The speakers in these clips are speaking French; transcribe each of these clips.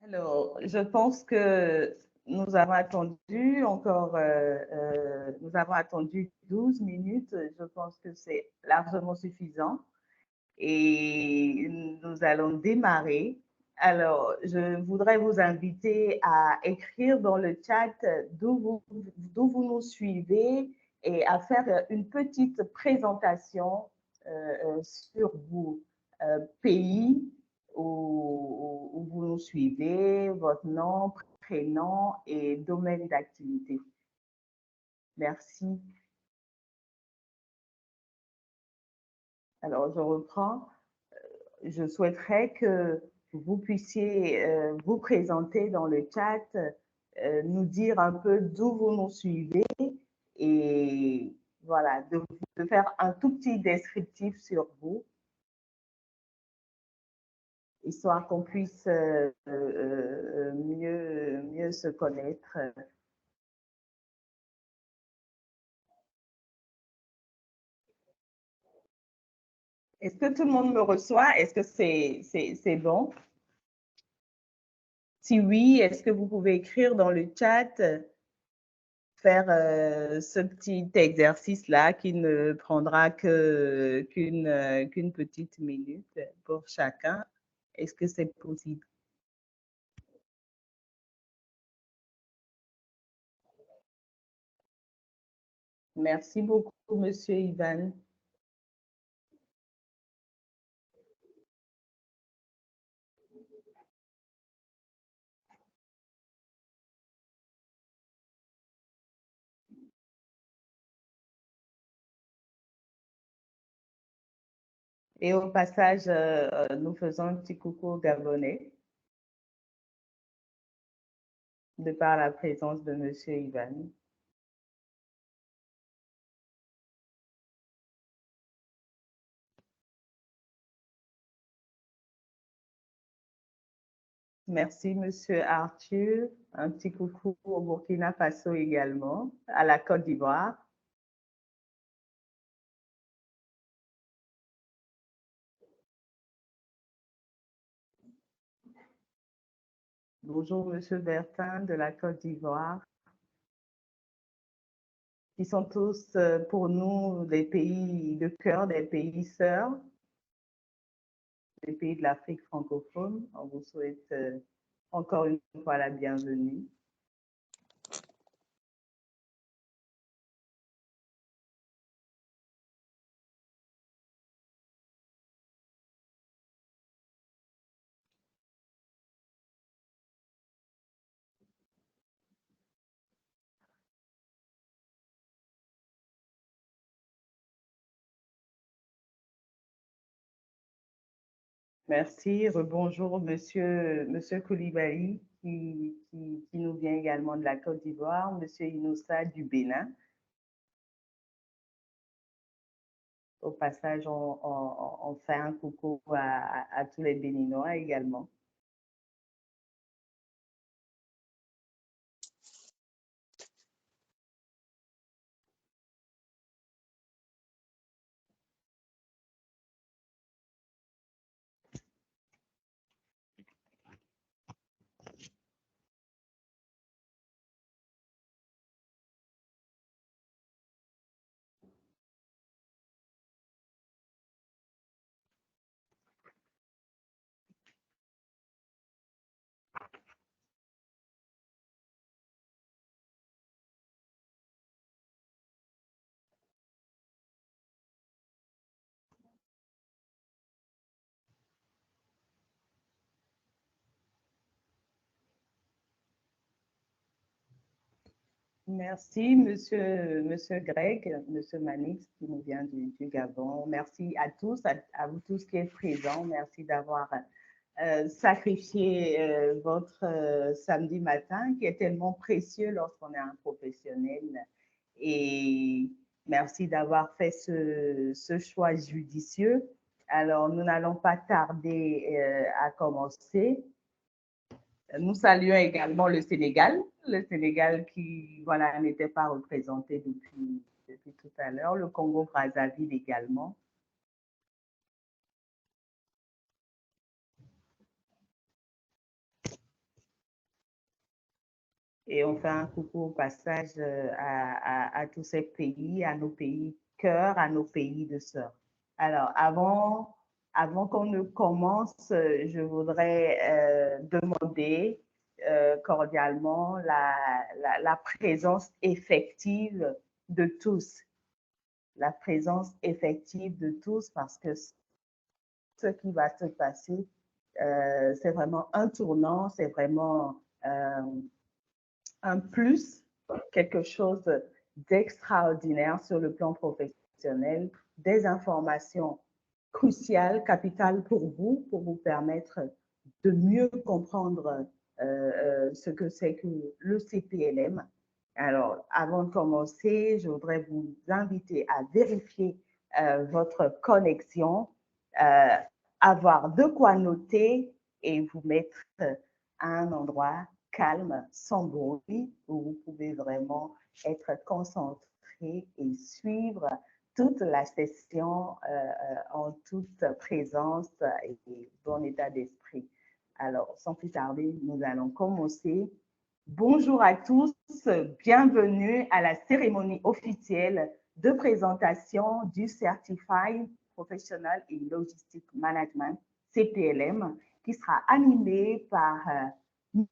Alors, je pense que nous avons attendu encore, nous avons attendu 12 minutes. Je pense que c'est largement suffisant et nous allons démarrer. Alors, je voudrais vous inviter à écrire dans le chat d'où vous nous suivez et à faire une petite présentation sur vous, pays où vous nous suivez, votre nom, prénom et domaine d'activité. Merci. Alors, je reprends. Je souhaiterais que vous puissiez vous présenter dans le chat, nous dire un peu d'où vous nous suivez et voilà, de faire un tout petit descriptif sur vous, histoire qu'on puisse mieux se connaître. Est-ce que tout le monde me reçoit? Est-ce que c'est bon? Si oui, est-ce que vous pouvez écrire dans le chat, faire ce petit exercice-là qui ne prendra qu'une petite minute pour chacun? Est-ce que c'est possible? Merci beaucoup, Monsieur Ivan. Et au passage, nous faisons un petit coucou aux Gabonais de par la présence de Monsieur Ivan. Merci, Monsieur Arthur. Un petit coucou au Burkina Faso également, à la Côte d'Ivoire. Bonjour, Monsieur Bertin de la Côte d'Ivoire, qui sont tous pour nous des pays de cœur, des pays sœurs, des pays de l'Afrique francophone. On vous souhaite encore une fois la bienvenue. Merci. Rebonjour, Monsieur Koulibaly, qui nous vient également de la Côte d'Ivoire, Monsieur Inoussa du Bénin. Au passage, on fait un coucou à tous les Béninois également. Merci, monsieur Greg, Monsieur Manix, qui nous vient du Gabon. Merci à tous, à vous tous qui êtes présents. Merci d'avoir sacrifié votre samedi matin, qui est tellement précieux lorsqu'on est un professionnel. Et merci d'avoir fait ce choix judicieux. Alors, nous n'allons pas tarder à commencer. Nous saluons également le Sénégal qui voilà, n'était pas représenté depuis tout à l'heure, le Congo-Brazzaville également. Et on fait un coucou au passage à tous ces pays, à nos pays cœurs, à nos pays de sœurs. Alors, avant qu'on ne commence, je voudrais demander cordialement la présence effective de tous. La présence effective de tous parce que ce qui va se passer, c'est vraiment un tournant, c'est vraiment un plus, quelque chose d'extraordinaire sur le plan professionnel, des informations cruciales, capitales pour vous permettre de mieux comprendre ce que c'est que le CPLM. Alors, avant de commencer, je voudrais vous inviter à vérifier votre connexion, avoir de quoi noter et vous mettre à un endroit calme, sans bruit, où vous pouvez vraiment être concentré et suivre toute la session en toute présence et bon état d'esprit. Alors, sans plus tarder, nous allons commencer. Bonjour à tous, bienvenue à la cérémonie officielle de présentation du Certified Professional in Logistic Management, CPLM, qui sera animée par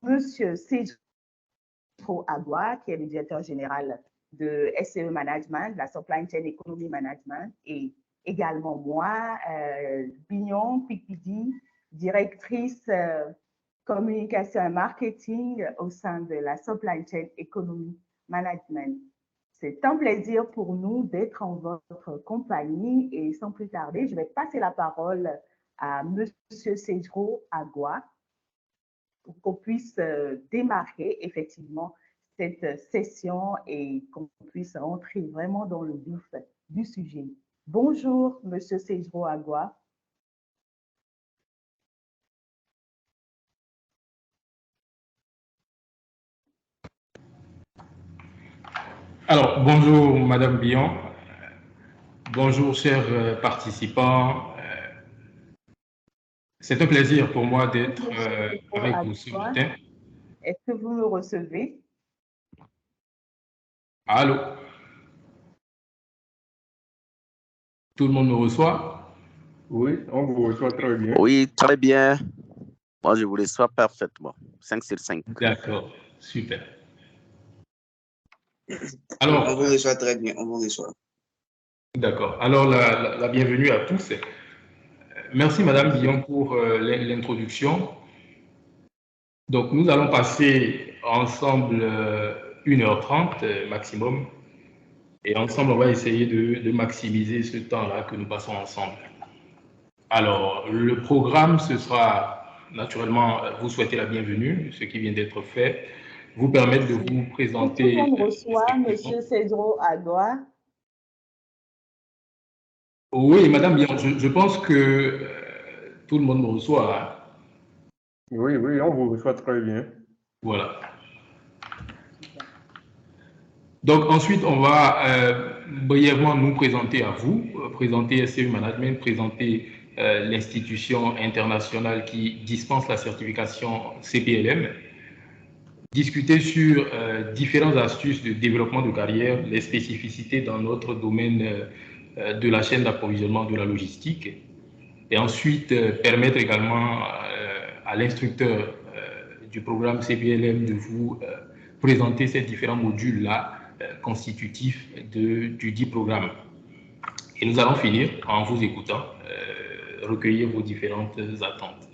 Monsieur Cedro Agua, qui est le directeur général de SEE Management, la Supply Chain Economy Management, et également moi, Bignon Picpidi, directrice communication et marketing au sein de la Supply Chain Economy Management. C'est un plaisir pour nous d'être en votre compagnie et sans plus tarder, je vais passer la parole à Monsieur Cedro Agua pour qu'on puisse démarrer effectivement cette session et qu'on puisse entrer vraiment dans le vif du sujet. Bonjour, Monsieur Cedro Agua. Alors, bonjour Madame Billon, bonjour chers participants. C'est un plaisir pour moi d'être avec vous ce matin. Est-ce que vous me recevez? Allô? Tout le monde me reçoit? Oui, on vous reçoit très bien. Oui, très bien. Moi, je vous reçois parfaitement. 5 sur 5. D'accord, super. Alors, on vous reçoit très bien, on vous reçoit. D'accord. Alors, la bienvenue à tous. Merci Madame Billon pour l'introduction. Donc, nous allons passer ensemble 1h30 maximum. Et ensemble, on va essayer de maximiser ce temps-là que nous passons ensemble. Alors, le programme, ce sera naturellement vous souhaiter la bienvenue, ce qui vient d'être fait, vous permettre de vous présenter. Tout le monde reçoit, Monsieur Cedro Agua. Oui, Madame Bian, je pense que tout le monde me reçoit. Hein. Oui, oui, on vous reçoit très bien. Voilà. Donc ensuite, on va brièvement nous présenter à vous, présenter SEE Management, présenter l'institution internationale qui dispense la certification CPLM, discuter sur différentes astuces de développement de carrière, les spécificités dans notre domaine de la chaîne d'approvisionnement de la logistique, et ensuite permettre également à l'instructeur du programme CPLM de vous présenter ces différents modules-là constitutifs du dit programme. Et nous allons finir en vous écoutant, recueillir vos différentes attentes.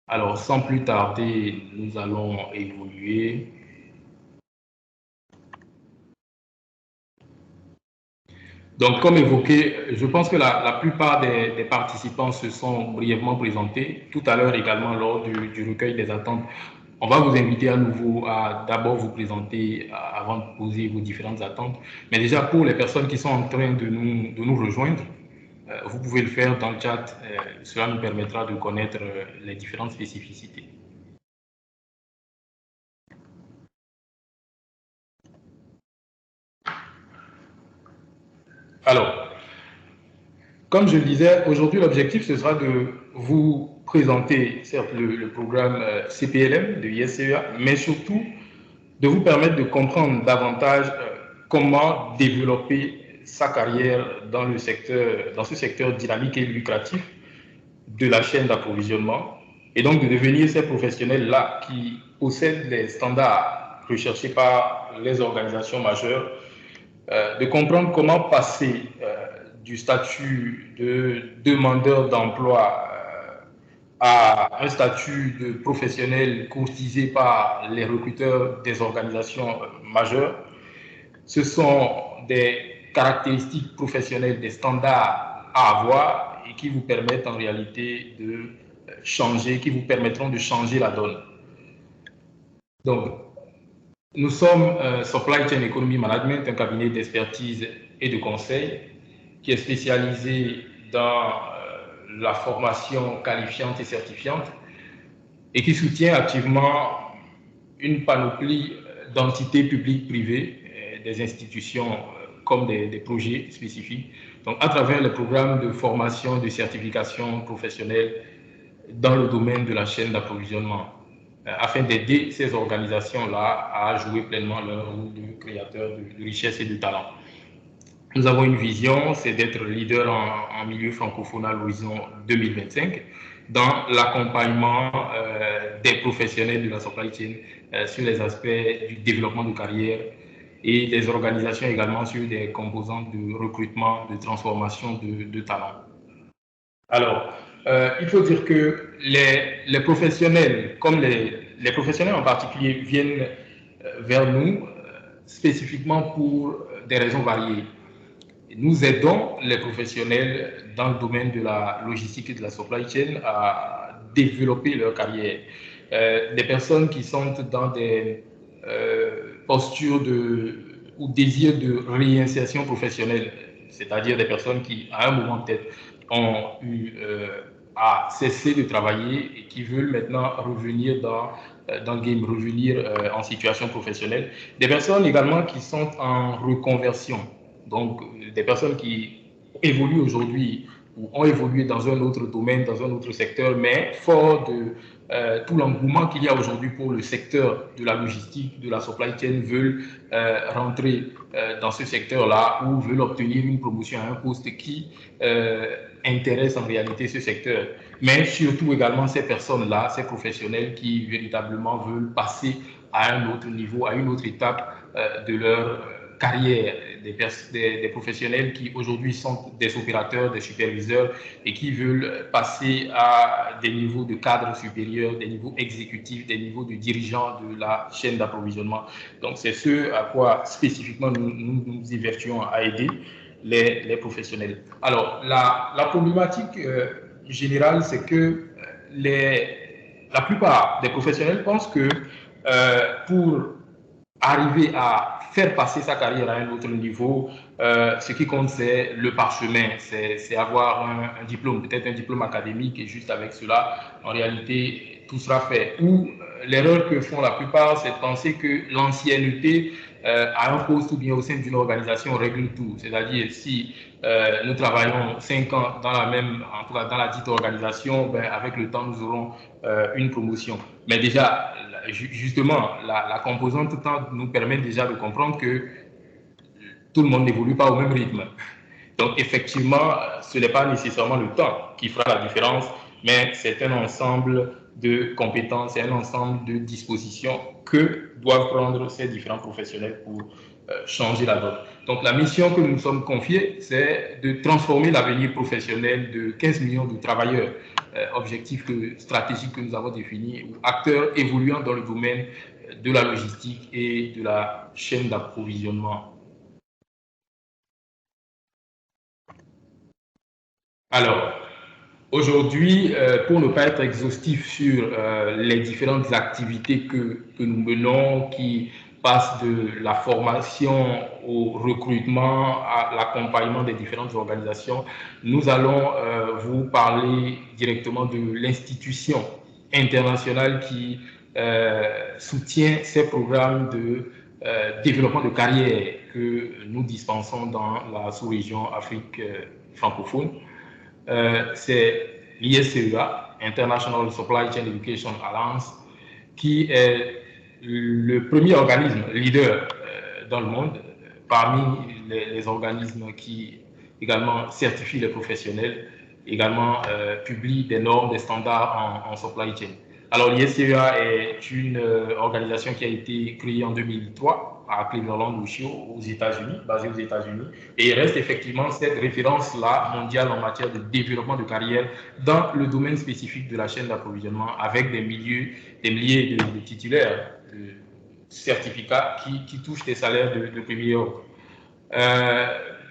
Alors, sans plus tarder, nous allons évoluer. Donc, comme évoqué, je pense que la plupart des participants se sont brièvement présentés. Tout à l'heure également, lors du recueil des attentes, on va vous inviter à nouveau à d'abord vous présenter avant de poser vos différentes attentes. Mais déjà, pour les personnes qui sont en train de nous rejoindre, vous pouvez le faire dans le chat. Cela nous permettra de connaître les différentes spécificités. Alors, comme je le disais, aujourd'hui, l'objectif, ce sera de vous présenter, certes, le programme CPLM de ISCEA, mais surtout de vous permettre de comprendre davantage comment développer sa carrière dans ce secteur dynamique et lucratif de la chaîne d'approvisionnement, et donc de devenir ces professionnels-là qui possèdent les standards recherchés par les organisations majeures, de comprendre comment passer du statut de demandeur d'emploi à un statut de professionnel courtisé par les recruteurs des organisations majeures. Ce sont des caractéristiques professionnelles, des standards à avoir et qui vous permettent en réalité de changer, qui vous permettront de changer la donne. Donc, nous sommes Supply Chain Economy Management, un cabinet d'expertise et de conseil qui est spécialisé dans la formation qualifiante et certifiante et qui soutient activement une panoplie d'entités publiques, privées, des institutions comme des projets spécifiques. Donc, à travers le programme de formation, de certification professionnelle dans le domaine de la chaîne d'approvisionnement, afin d'aider ces organisations-là à jouer pleinement leur rôle de créateur de richesse et de talent. Nous avons une vision, c'est d'être leader en milieu francophone à l'horizon 2025 dans l'accompagnement des professionnels de la supply chain sur les aspects du développement de carrière et des organisations également sur des composantes de recrutement, de transformation de talents. Alors, il faut dire que les professionnels, comme les professionnels en particulier, viennent vers nous spécifiquement pour des raisons variées. Nous aidons les professionnels dans le domaine de la logistique et de la supply chain à développer leur carrière. Des personnes qui sont dans des postures ou désirs de réinsertion professionnelle, c'est-à-dire des personnes qui, à un moment peut-être, ont eu à cesser de travailler et qui veulent maintenant revenir dans le game, revenir en situation professionnelle. Des personnes également qui sont en reconversion, donc des personnes qui évoluent aujourd'hui ou ont évolué dans un autre domaine, dans un autre secteur, mais fort de tout l'engouement qu'il y a aujourd'hui pour le secteur de la logistique, de la supply chain, veulent rentrer dans ce secteur-là ou veulent obtenir une promotion à un poste qui intéresse en réalité ce secteur. Mais surtout également ces personnes-là, ces professionnels qui véritablement veulent passer à un autre niveau, à une autre étape de leur carrière, des professionnels qui aujourd'hui sont des opérateurs, des superviseurs et qui veulent passer à des niveaux de cadres supérieurs, des niveaux exécutifs, des niveaux de dirigeants de la chaîne d'approvisionnement. Donc c'est ce à quoi spécifiquement nous évertuons à aider les professionnels. Alors la problématique générale, c'est que la plupart des professionnels pensent que pour arriver à faire passer sa carrière à un autre niveau, ce qui compte, c'est le parchemin, c'est avoir un diplôme, peut-être un diplôme académique, et juste avec cela, en réalité, tout sera fait. Ou l'erreur que font la plupart, c'est de penser que l'ancienneté à un poste ou bien au sein d'une organisation règle tout. C'est-à-dire, si nous travaillons 5 ans dans en tout cas dans la dite organisation, ben, avec le temps, nous aurons une promotion. Mais déjà, justement, la composante temps nous permet déjà de comprendre que tout le monde n'évolue pas au même rythme. Donc, effectivement, ce n'est pas nécessairement le temps qui fera la différence, mais c'est un ensemble de compétences et un ensemble de dispositions que doivent prendre ces différents professionnels pour changer la donne. Donc, la mission que nous nous sommes confiés, c'est de transformer l'avenir professionnel de 15 millions de travailleurs, objectif stratégique que nous avons défini, ou acteurs évoluant dans le domaine de la logistique et de la chaîne d'approvisionnement. Alors, aujourd'hui, pour ne pas être exhaustif sur les différentes activités que nous menons, qui passent de la formation au recrutement, à l'accompagnement des différentes organisations, nous allons vous parler directement de l'institution internationale qui soutient ces programmes de développement de carrière que nous dispensons dans la sous-région Afrique francophone. C'est l'ISCEA, International Supply Chain Education Alliance, qui est le premier organisme leader dans le monde, parmi les organismes qui également certifient les professionnels, également publient des normes, des standards en supply chain. Alors, l'ISCEA est une organisation qui a été créée en 2003 à Cleveland, Ohio, aux États-Unis, basée aux États-Unis, et il reste effectivement cette référence-là mondiale en matière de développement de carrière dans le domaine spécifique de la chaîne d'approvisionnement, avec des milliers de titulaires de certificats qui touchent des salaires de premier ordre.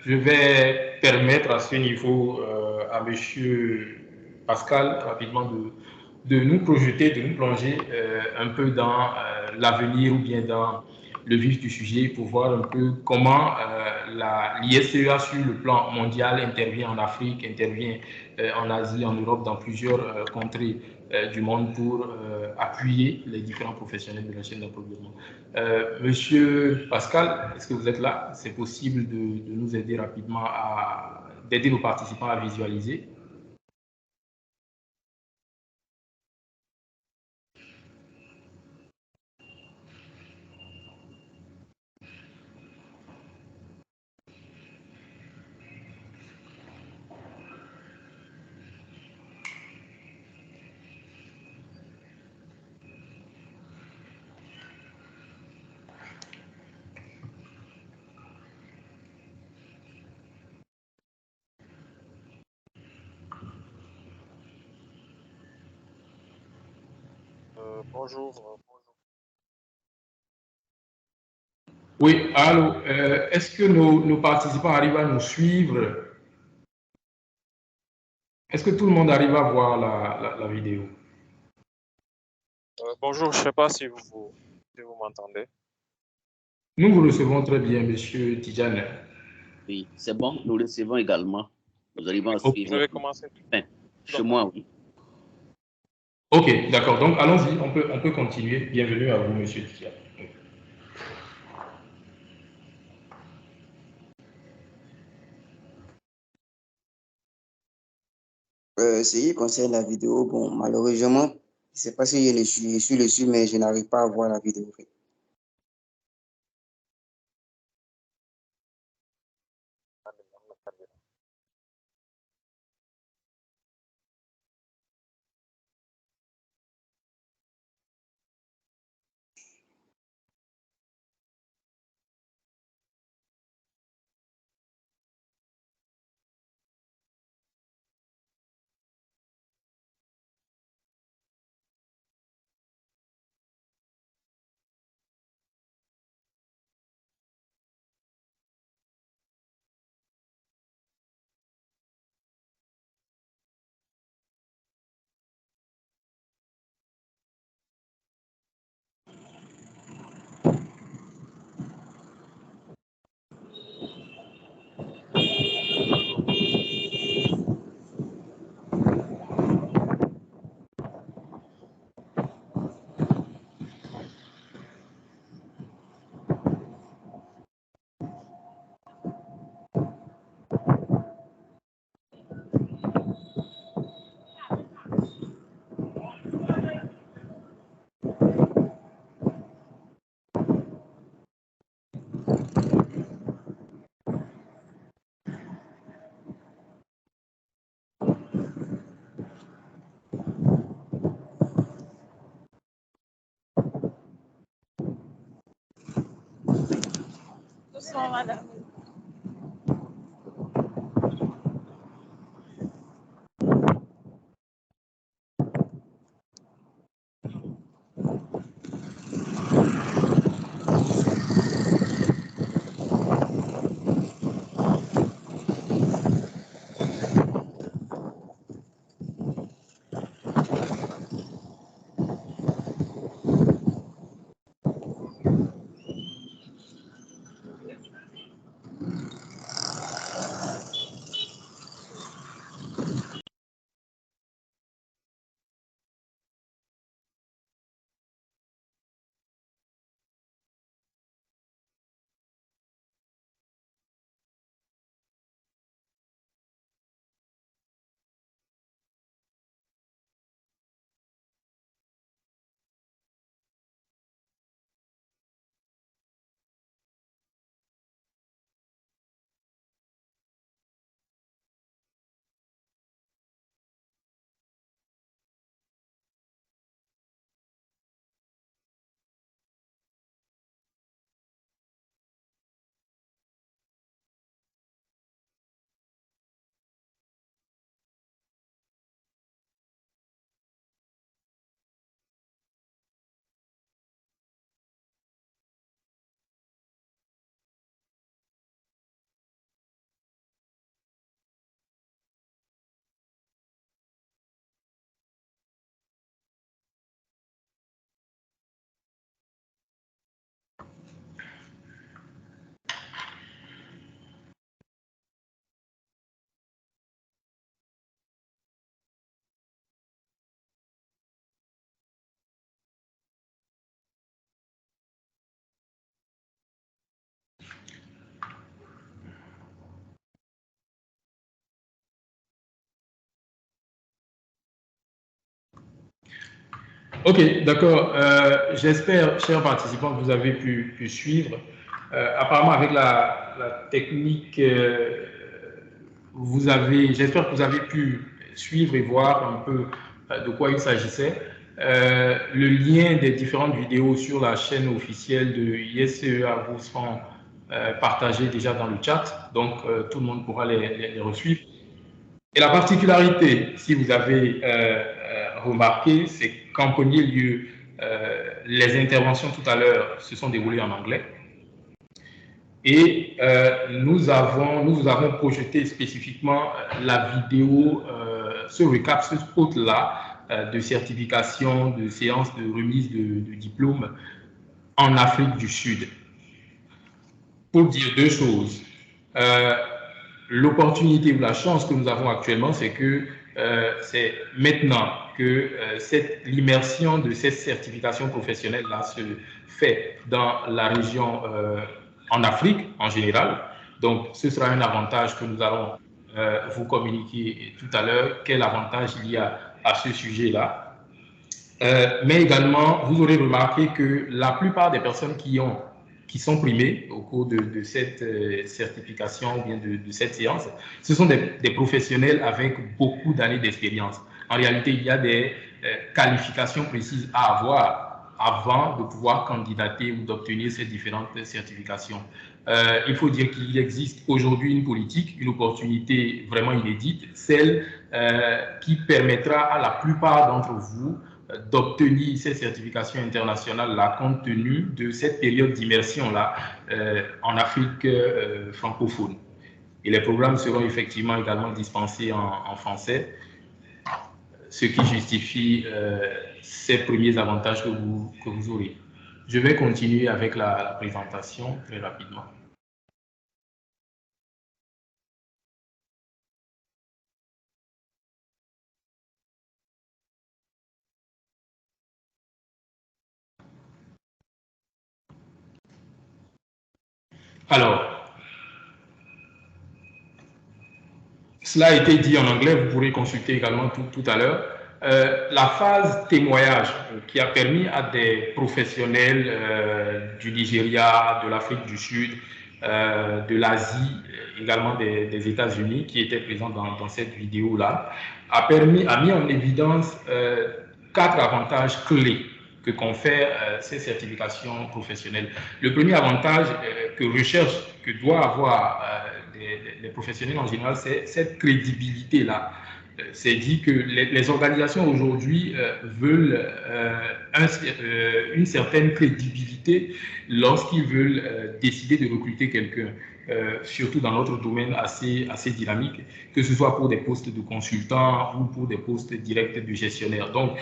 Je vais permettre à ce niveau à Monsieur Pascal rapidement de nous projeter, de nous plonger un peu dans l'avenir ou bien dans le vif du sujet pour voir un peu comment l'ISCEA sur le plan mondial intervient en Afrique, intervient en Asie, en Europe, dans plusieurs contrées du monde pour appuyer les différents professionnels de la chaîne d'approvisionnement. Monsieur Pascal, est-ce que vous êtes là? C'est possible de nous aider rapidement d'aider nos participants à visualiser? Bonjour. Oui, allô, est-ce que nos participants arrivent à nous suivre? Est-ce que tout le monde arrive à voir la vidéo? Bonjour, je ne sais pas si vous m'entendez. Nous vous recevons très bien, monsieur Tidjane. Oui, c'est bon, nous recevons également. Nous arrivons à suivre. Je vais commencer. Enfin, chez moi, oui. Ok, d'accord. Donc, allons-y, on peut continuer. Bienvenue à vous, monsieur Tidjane. Ce qui concerne la vidéo, bon, malheureusement, je ne sais pas si je suis dessus, mais je n'arrive pas à voir la vidéo. Bonsoir, madame. Ok, d'accord. J'espère, chers participants, que vous avez pu suivre. Apparemment, avec la technique, j'espère que vous avez pu suivre et voir un peu de quoi il s'agissait. Le lien des différentes vidéos sur la chaîne officielle de ISCEA vous seront partagés déjà dans le chat, donc tout le monde pourra les resuivre. Et la particularité, si vous avez remarqué, c'est qu'en premier lieu, les interventions tout à l'heure se sont déroulées en anglais. Et nous vous avons projeté spécifiquement la vidéo, ce recap, ce spot-là de certification, de séance de remise de diplôme en Afrique du Sud. Pour dire deux choses. L'opportunité ou la chance que nous avons actuellement, c'est que c'est maintenant que l'immersion de cette certification professionnelle-là se fait dans la région en Afrique en général. Donc, ce sera un avantage que nous allons vous communiquer tout à l'heure. Quel avantage il y a à ce sujet-là. Mais également, vous aurez remarqué que la plupart des personnes qui sont primées au cours de cette certification ou bien de cette séance, ce sont des professionnels avec beaucoup d'années d'expérience. En réalité, il y a des qualifications précises à avoir avant de pouvoir candidater ou d'obtenir ces différentes certifications. Il faut dire qu'il existe aujourd'hui une politique, une opportunité vraiment inédite, celle qui permettra à la plupart d'entre vous d'obtenir ces certifications internationales-là compte tenu de cette période d'immersion-là en Afrique francophone. Et les programmes seront effectivement également dispensés en français, ce qui justifie ces premiers avantages que vous aurez. Je vais continuer avec la présentation très rapidement. Alors, cela a été dit en anglais, vous pourrez consulter également tout à l'heure. La phase témoignage qui a permis à des professionnels du Nigeria, de l'Afrique du Sud, de l'Asie, également des États-Unis qui étaient présents dans cette vidéo-là, a mis en évidence 4 avantages clés que confèrent ces certifications professionnelles. Le premier avantage que doit avoir les professionnels en général, c'est cette crédibilité-là. C'est dit que les organisations aujourd'hui veulent une certaine crédibilité lorsqu'ils veulent décider de recruter quelqu'un, surtout dans notre domaine assez dynamique, que ce soit pour des postes de consultants ou pour des postes directs de gestionnaire. Donc,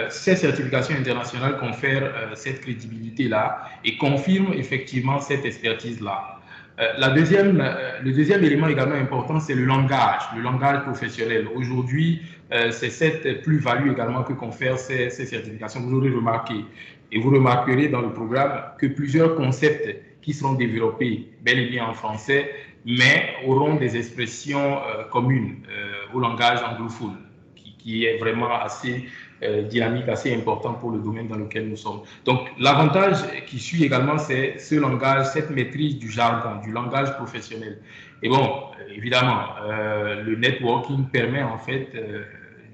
ces certifications internationales confèrent cette crédibilité-là et confirment effectivement cette expertise-là. Le deuxième élément également important, c'est le langage professionnel. Aujourd'hui, c'est cette plus-value également que confèrent ces certifications. Vous aurez remarqué, et vous remarquerez dans le programme que plusieurs concepts qui seront développés bel et bien en français, mais auront des expressions communes au langage anglophone, qui est vraiment assez dynamique, assez important pour le domaine dans lequel nous sommes. Donc, l'avantage qui suit également, c'est ce langage, cette maîtrise du jargon, du langage professionnel. Et bon, évidemment, le networking permet en fait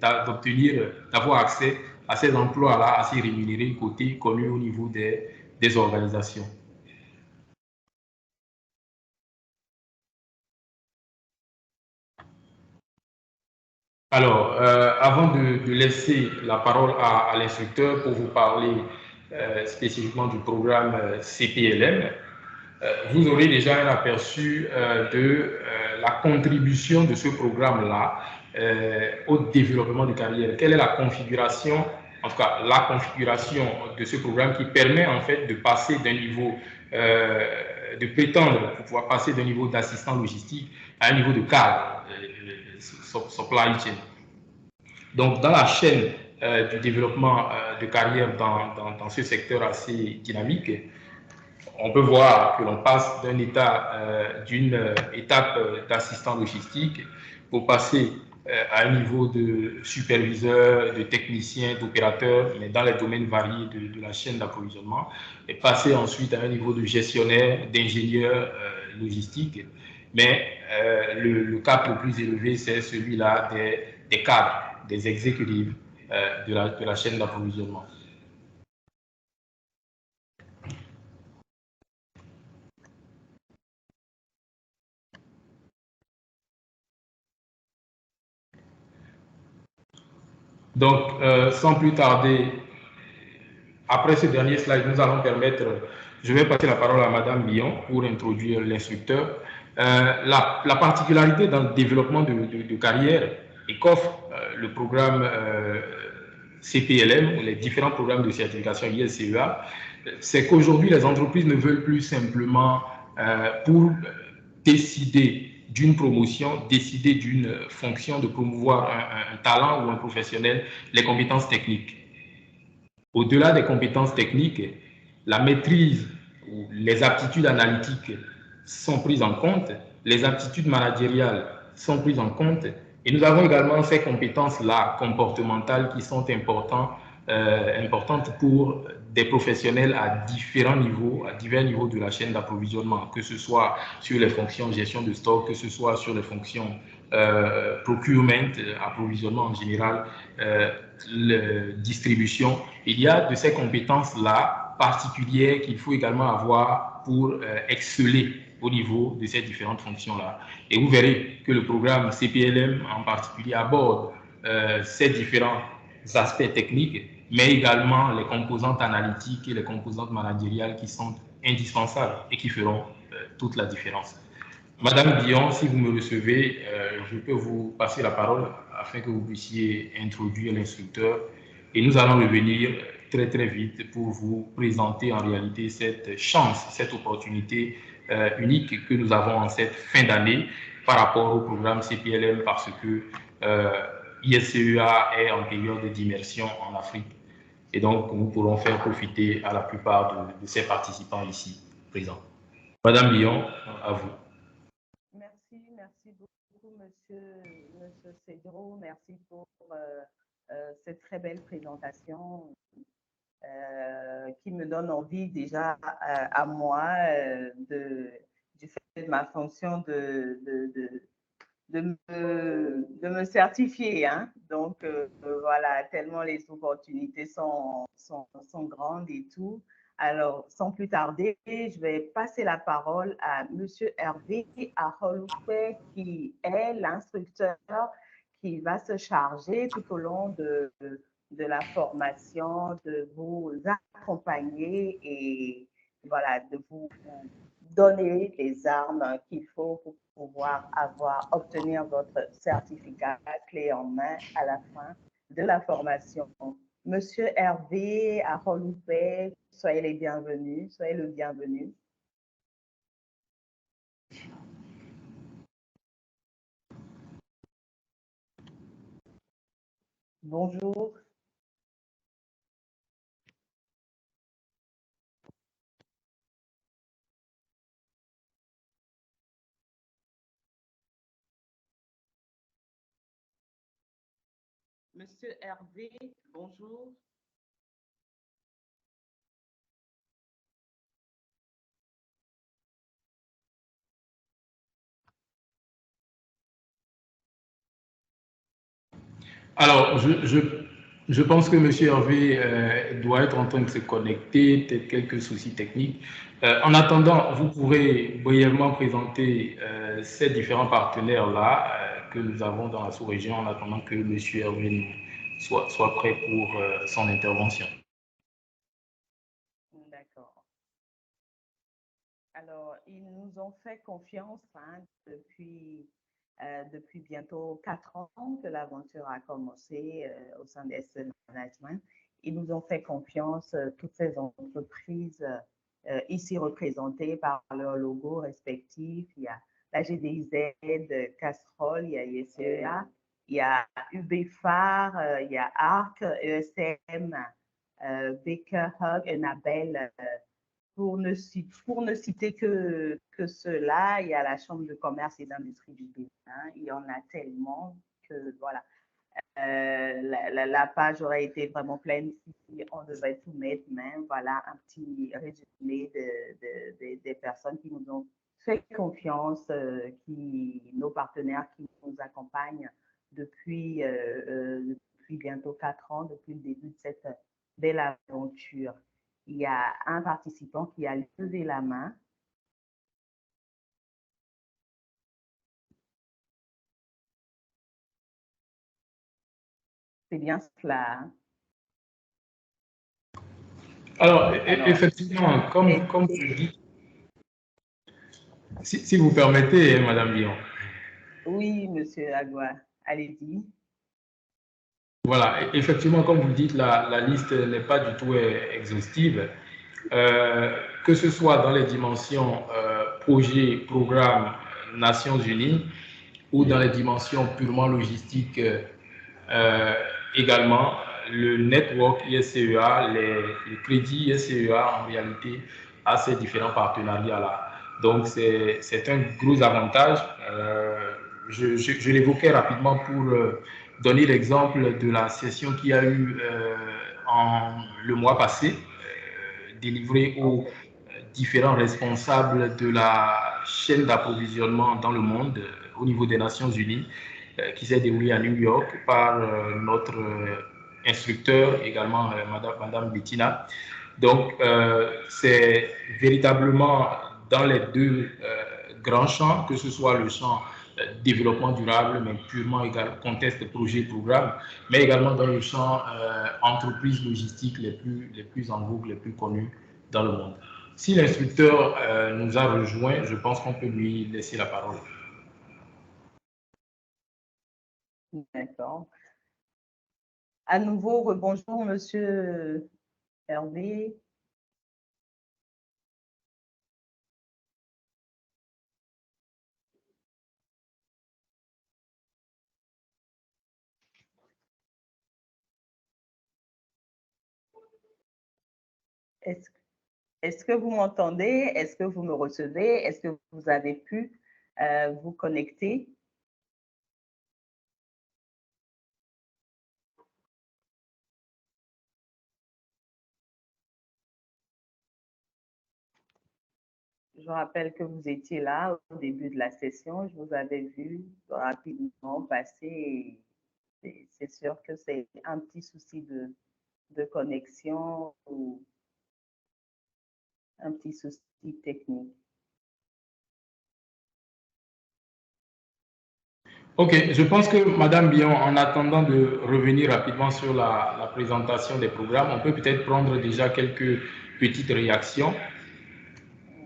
d'avoir accès à ces emplois-là assez rémunérés, cotés, connus au niveau des organisations. Alors, avant de laisser la parole à l'instructeur pour vous parler spécifiquement du programme CPLM, vous aurez déjà un aperçu de la contribution de ce programme-là au développement de carrière. Quelle est la configuration, en tout cas la configuration de ce programme qui permet en fait de passer d'un niveau, de prétendre pour pouvoir passer d'un niveau d'assistant logistique à un niveau de cadre, supply chain. Donc, dans la chaîne du développement de carrière dans ce secteur assez dynamique, on peut voir que l'on passe d'une étape d'assistant logistique pour passer à un niveau de superviseur, de technicien, d'opérateur, mais dans les domaines variés de la chaîne d'approvisionnement, et passer ensuite à un niveau de gestionnaire, d'ingénieur logistique. Mais le cap le plus élevé, c'est celui-là des cadres, des exécutifs de la chaîne d'approvisionnement. Donc, sans plus tarder, après ce dernier slide, nous allons permettre, je vais passer la parole à Madame Billon pour introduire l'instructeur. La particularité dans le développement de carrière et qu'offre le programme CPLM, ou les différents programmes de certification ISCEA, c'est qu'aujourd'hui, les entreprises ne veulent plus simplement, pour décider d'une promotion, décider d'une fonction, de promouvoir un talent ou un professionnel, les compétences techniques. Au-delà des compétences techniques, la maîtrise ou les aptitudes analytiques sont prises en compte, les aptitudes managériales sont prises en compte, et nous avons également ces compétences-là comportementales qui sont importantes pour des professionnels à divers niveaux de la chaîne d'approvisionnement, que ce soit sur les fonctions gestion de stock, que ce soit sur les fonctions procurement, approvisionnement en général, distribution. Il y a de ces compétences-là particulières qu'il faut également avoir pour exceller au niveau de ces différentes fonctions-là. Et vous verrez que le programme CPLM en particulier aborde ces différents aspects techniques, mais également les composantes analytiques et les composantes managériales qui sont indispensables et qui feront toute la différence. Madame Billon, si vous me recevez, je peux vous passer la parole afin que vous puissiez introduire l'instructeur et nous allons revenir très très vite pour vous présenter en réalité cette chance, cette opportunité unique que nous avons en cette fin d'année par rapport au programme CPLM parce que ISCEA est en période d'immersion en Afrique et donc nous pourrons faire profiter à la plupart de ces participants ici présents. Madame Billon, à vous. Merci beaucoup, monsieur Cédro. Merci pour cette très belle présentation qui me donne envie déjà à moi du fait de ma fonction de me certifier. Hein. Donc, voilà, tellement les opportunités sont grandes et tout. Alors, sans plus tarder, je vais passer la parole à Monsieur Hervé Aroloupe, qui est l'instructeur qui va se charger tout au long de la formation, de vous accompagner et voilà, de vous donner les armes qu'il faut pour pouvoir obtenir votre certificat clé en main à la fin de la formation. Monsieur Hervé Aroloupe, soyez les bienvenus, soyez le bienvenu. Bonjour. Monsieur Hervé, bonjour. Alors, je pense que M. Hervé doit être en train de se connecter, peut-être quelques soucis techniques. En attendant, vous pourrez brièvement présenter ces différents partenaires-là que nous avons dans la sous-région en attendant que M. Hervé soit prêt pour son intervention. D'accord. Alors, ils nous ont fait confiance depuis bientôt 4 ans que l'aventure a commencé au sein de SE Management. Ils nous ont fait confiance, toutes ces entreprises ici représentées par leurs logos respectifs. Il y a la GDIZ, Castrol, il y a ISCEA, il y a UBFAR, il y a ARC, ESM, Baker Hug, Enabel, pour ne citer que ceux-là. Il y a la Chambre de commerce et d'industrie du Bénin. Il y en a tellement voilà. La page aurait été vraiment pleine si on devait tout mettre, mais voilà un petit résumé des personnes qui nous ont fait confiance, nos partenaires qui nous accompagnent depuis, depuis bientôt 4 ans, depuis le début de cette belle aventure. Il y a un participant qui a levé la main. C'est bien cela. Alors, effectivement, comme je dis, si vous permettez, hein, Madame Lyon. Oui, Monsieur Agua, allez-y. Voilà, effectivement, comme vous le dites, la liste n'est pas du tout exhaustive. Que ce soit dans les dimensions projet, programme, Nations Unies, ou dans les dimensions purement logistiques également, le network ISCEA, les crédits ISCEA en réalité a ces différents partenariats-là. Donc, c'est un gros avantage. Je l'évoquais rapidement pour donner l'exemple de la session qu'il y a eu le mois passé, délivrée aux différents responsables de la chaîne d'approvisionnement dans le monde au niveau des Nations Unies, qui s'est déroulée à New York par notre instructeur, également Madame Bettina. Donc, c'est véritablement dans les deux grands champs, que ce soit le champ développement durable, mais purement égal, contexte, projet, programme, mais également dans le champ entreprises logistiques les plus en vogue, les plus connues dans le monde. Si l'instructeur nous a rejoint, je pense qu'on peut lui laisser la parole. D'accord. À nouveau, bonjour, Monsieur Hervé. Est-ce que vous m'entendez? Est-ce que vous me recevez? Est-ce que vous avez pu vous connecter? Je rappelle que vous étiez là au début de la session. Je vous avais vu rapidement passer. C'est sûr que c'est un petit souci de connexion ou un petit souci technique. Ok, je pense que Madame Bion, en attendant de revenir rapidement sur la présentation des programmes, on peut peut-être prendre déjà quelques petites réactions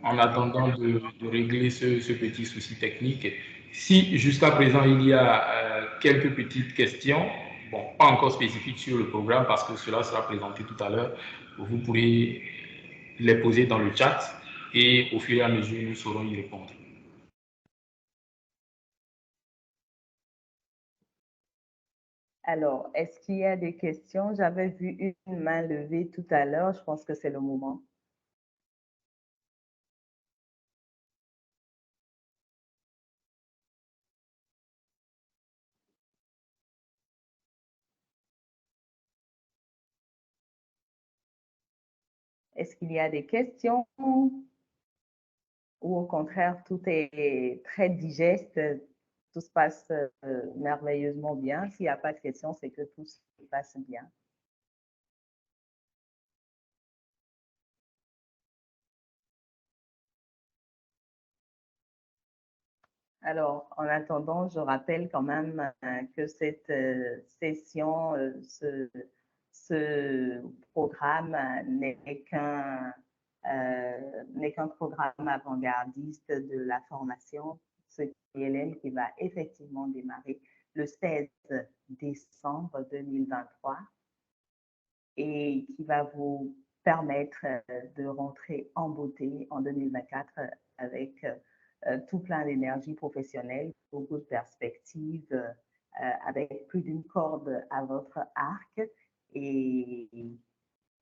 en attendant de régler ce petit souci technique. Si jusqu'à présent il y a quelques petites questions, bon, pas encore spécifiques sur le programme parce que cela sera présenté tout à l'heure, vous pourrez les poser dans le chat et au fur et à mesure nous saurons y répondre. Alors, est-ce qu'il y a des questions? J'avais vu une main levée tout à l'heure. Je pense que c'est le moment. Est-ce qu'il y a des questions? Ou au contraire, tout est très digeste, tout se passe merveilleusement bien. S'il n'y a pas de questions, c'est que tout se passe bien. Alors, en attendant, je rappelle quand même que cette session, ce programme n'est qu'un programme avant-gardiste de la formation, ce CLM qui va effectivement démarrer le 16 décembre 2023 et qui va vous permettre de rentrer en beauté en 2024 avec tout plein d'énergie professionnelle, beaucoup de perspectives, avec plus d'une corde à votre arc. Et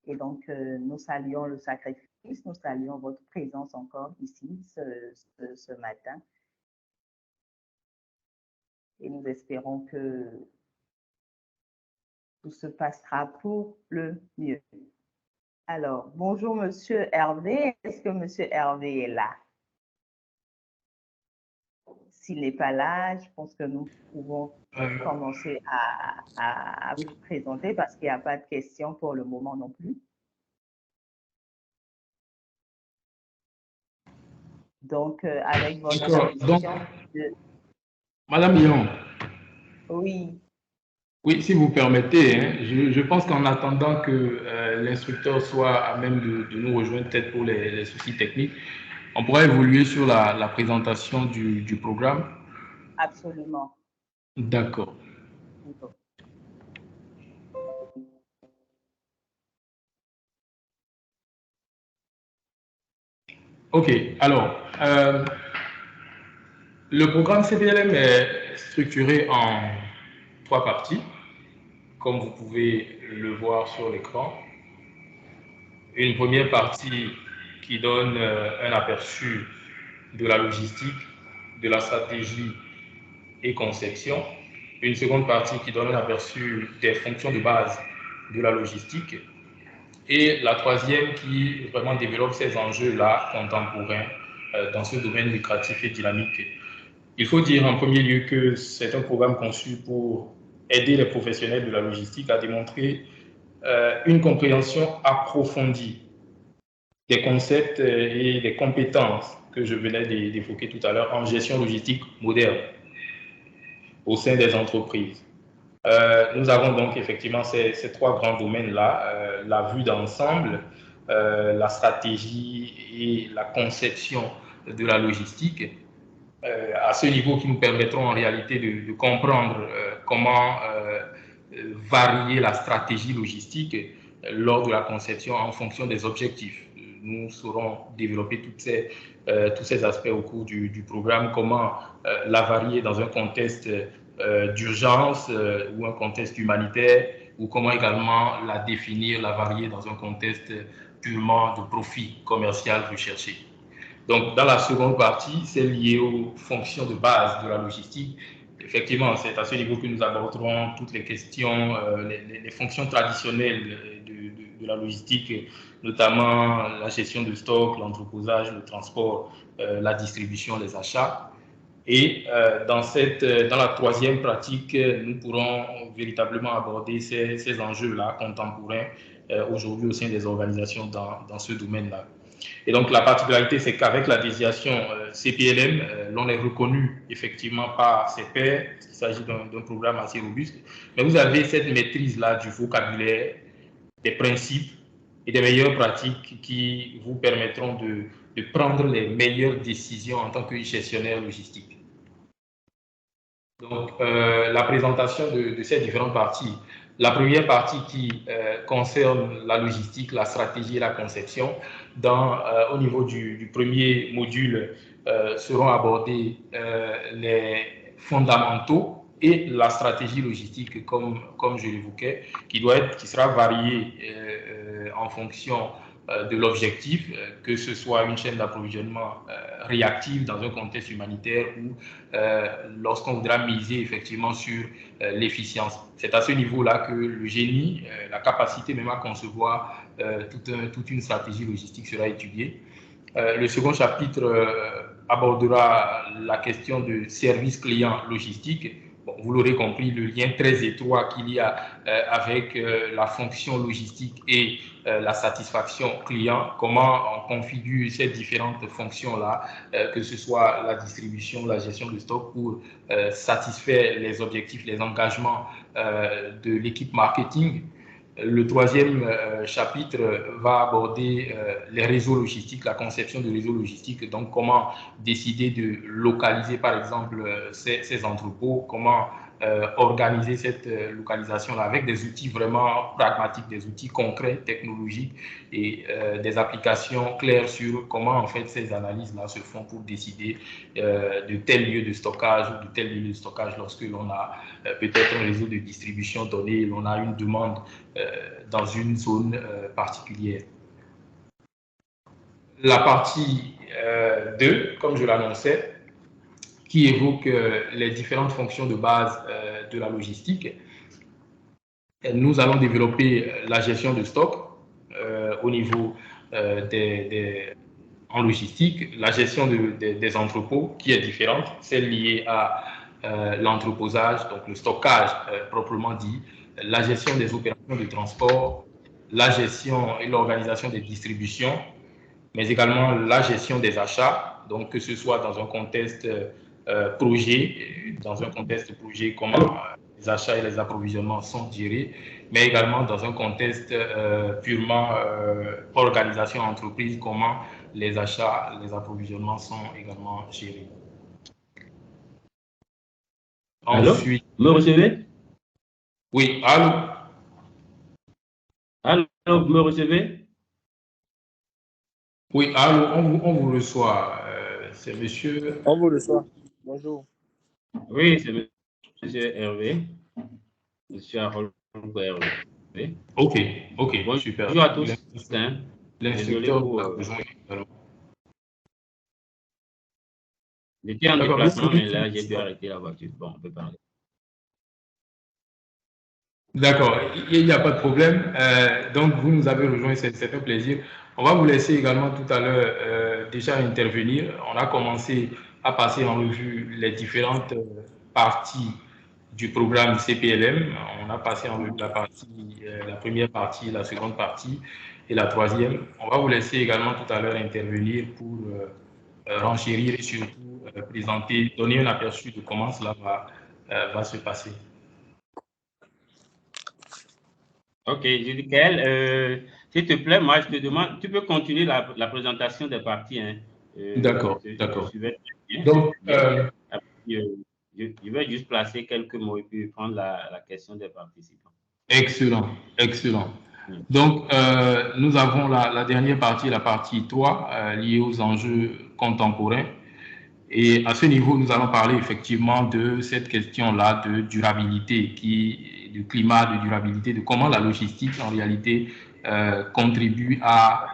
donc, nous saluons le sacrifice, nous saluons votre présence encore ici ce matin. et nous espérons que tout se passera pour le mieux. Alors, bonjour Monsieur Hervé. Est-ce que Monsieur Hervé est là? S'il n'est pas là, je pense que nous pouvons commencer à vous présenter parce qu'il n'y a pas de questions pour le moment non plus. Donc, avec votre permission. Madame Lyon. Oui. Oui, si vous permettez, hein, je pense qu'en attendant que l'instructeur soit à même de nous rejoindre, peut-être pour les soucis techniques, on pourrait évoluer sur la présentation du programme. Absolument. D'accord. OK, alors, le programme CPLM est structuré en 3 parties, comme vous pouvez le voir sur l'écran. Une première partie qui donne un aperçu de la logistique, de la stratégie et conception. Une seconde partie qui donne un aperçu des fonctions de base de la logistique. Et la troisième qui vraiment développe ces enjeux-là contemporains dans ce domaine lucratif et dynamique. Il faut dire en premier lieu que c'est un programme conçu pour aider les professionnels de la logistique à démontrer une compréhension approfondie des concepts et des compétences que je venais d'évoquer tout à l'heure en gestion logistique moderne au sein des entreprises. Nous avons donc effectivement ces 3 grands domaines-là, la vue d'ensemble, la stratégie et la conception de la logistique, à ce niveau qui nous permettront en réalité de comprendre comment varier la stratégie logistique lors de la conception en fonction des objectifs. Nous saurons développer tous ces aspects au cours du programme, comment la varier dans un contexte d'urgence ou un contexte humanitaire, ou comment également la définir, la varier dans un contexte purement de profit commercial recherché. Donc, dans la seconde partie, c'est lié aux fonctions de base de la logistique. Effectivement, c'est à ce niveau que nous aborderons toutes les questions, les fonctions traditionnelles de la logistique, notamment la gestion de stock, l'entreposage, le transport, la distribution, les achats. Et dans la troisième pratique, nous pourrons véritablement aborder ces enjeux-là contemporains aujourd'hui au sein des organisations dans ce domaine-là. Et donc, la particularité, c'est qu'avec la désignation CPLM, l'on est reconnu effectivement par ses pairs, parce qu'il s'agit d'un programme assez robuste, mais vous avez cette maîtrise-là du vocabulaire, des principes et des meilleures pratiques qui vous permettront de prendre les meilleures décisions en tant que gestionnaire logistique. Donc, la présentation de ces différentes parties. La première partie qui concerne la logistique, la stratégie et la conception. Au niveau du premier module, seront abordés les fondamentaux et la stratégie logistique, comme je l'évoquais, qui sera variée en fonction de l'objectif, que ce soit une chaîne d'approvisionnement réactive dans un contexte humanitaire ou lorsqu'on voudra miser effectivement sur l'efficience. C'est à ce niveau-là que le génie, la capacité même à concevoir toute une stratégie logistique sera étudiée. Le second chapitre abordera la question de service client logistique. Bon, vous l'aurez compris, le lien très étroit qu'il y a avec la fonction logistique et la satisfaction client, comment on configure ces différentes fonctions-là, que ce soit la distribution, la gestion de stock pour satisfaire les objectifs, les engagements de l'équipe marketing. Le troisième chapitre va aborder les réseaux logistiques, la conception de réseaux logistiques, donc comment décider de localiser par exemple ces entrepôts, comment organiser cette localisation-là avec des outils vraiment pragmatiques, des outils concrets, technologiques et des applications claires sur comment en fait ces analyses-là se font pour décider de tel lieu de stockage ou de tel lieu de stockage lorsque l'on a peut-être un réseau de distribution donné, l'on a une demande dans une zone particulière. La partie 2, comme je l'annonçais, qui évoque les différentes fonctions de base de la logistique. Et nous allons développer la gestion de stock au niveau en logistique, la gestion des entrepôts qui est différente, celle liée à l'entreposage, donc le stockage proprement dit, la gestion des opérations de transport, la gestion et l'organisation des distributions, mais également la gestion des achats, donc que ce soit dans un contexte projet, comment les achats et les approvisionnements sont gérés, mais également dans un contexte purement organisation entreprise, comment les achats, les approvisionnements sont également gérés. Allô? Ensuite, Me recevez? oui, allô? Allô, me recevez? Oui, allô, on vous reçoit. C'est monsieur. On vous reçoit. Bonjour. Oui, c'est monsieur Hervé. Monsieur Harold Hervé. Ok, super. Bonjour à tous. Désolé L'instructeur pour. a besoin également. J'étais en déplacement, mais là, j'ai dû arrêter la voiture. Bon, on peut parler. D'accord, il n'y a pas de problème. Donc, vous nous avez rejoint, c'est un plaisir. On va vous laisser également tout à l'heure déjà intervenir. On a commencé à passer en revue les différentes parties du programme CPLM. On a passé en revue la première partie, la seconde partie et la troisième. On va vous laisser également tout à l'heure intervenir pour renchérir et surtout présenter, donner un aperçu de comment cela va se passer. Ok, Judicaël, s'il te plaît, moi, je te demande, tu peux continuer la présentation des parties. Hein. D'accord. Donc, je vais juste placer quelques mots et puis prendre la question des participants. Excellent. Donc, nous avons la dernière partie, la partie 3, liée aux enjeux contemporains. Et à ce niveau, nous allons parler effectivement de cette question-là de durabilité, du climat de durabilité, de comment la logistique, en réalité, contribue à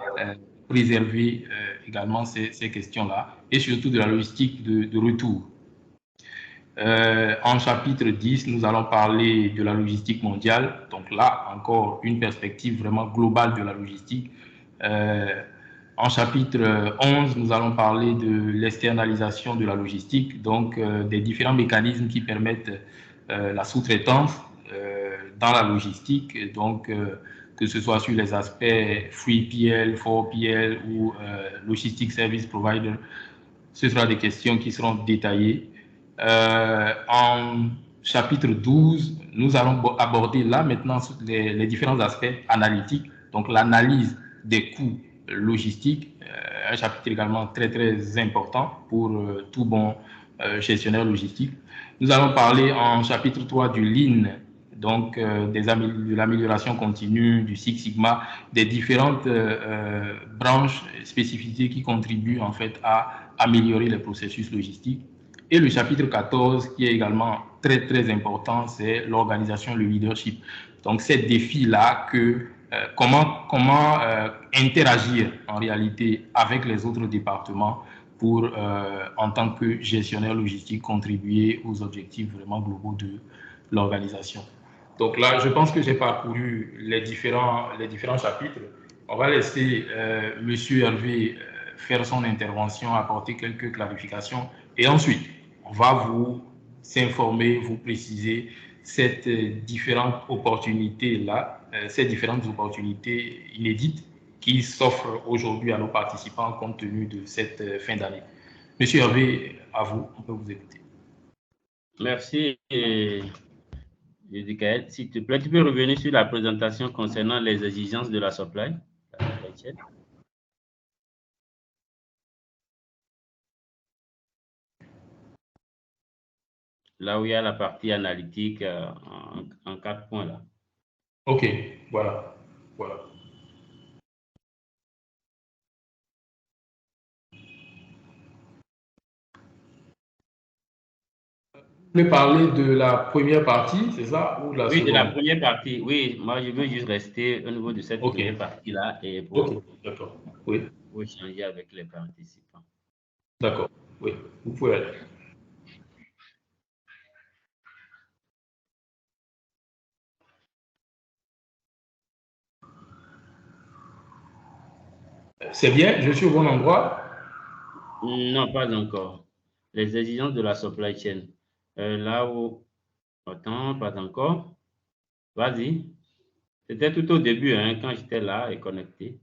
préserver également ces questions-là, et surtout de la logistique de retour. En chapitre 10, nous allons parler de la logistique mondiale. Donc là, encore une perspective vraiment globale de la logistique. En chapitre 11, nous allons parler de l'externalisation de la logistique, donc des différents mécanismes qui permettent la sous-traitance dans la logistique, donc que ce soit sur les aspects 3PL, 4PL ou Logistic Service Provider. Ce sera des questions qui seront détaillées. En chapitre 12, nous allons aborder là maintenant les différents aspects analytiques, donc l'analyse des coûts logistiques, un chapitre également très très important pour tout bon gestionnaire logistique. Nous allons parler en chapitre 3 du Lean, donc de l'amélioration continue, du Six Sigma, des différentes branches, spécificités qui contribuent en fait à améliorer les processus logistiques. Et le chapitre 14, qui est également très, très important, c'est l'organisation, le leadership. Donc, ces défis-là, comment interagir en réalité avec les autres départements pour, en tant que gestionnaire logistique, contribuer aux objectifs vraiment globaux de l'organisation. Donc là, je pense que j'ai parcouru les différents chapitres. On va laisser M. Hervé faire son intervention, apporter quelques clarifications. Et ensuite, on va vous informer, vous préciser ces différentes opportunités-là, ces différentes opportunités inédites qui s'offrent aujourd'hui à nos participants compte tenu de cette fin d'année. Monsieur Hervé, à vous, on peut vous écouter. Merci, Judicaël. S'il te plaît, tu peux revenir sur la présentation concernant les exigences de la supply. Là où il y a la partie analytique en 4 points là. Ok, voilà. Vous voulez parler de la première partie, c'est ça, ou de la seconde? Oui, de la première partie. Oui, moi je veux juste rester au niveau de cette première partie là et pour échanger avec les participants. D'accord, oui, vous pouvez aller. C'est bien, je suis au bon endroit. Non, pas encore. Les exigences de la supply chain. Là où... Attends, pas encore. Vas-y. C'était tout au début, hein, quand j'étais là et connecté.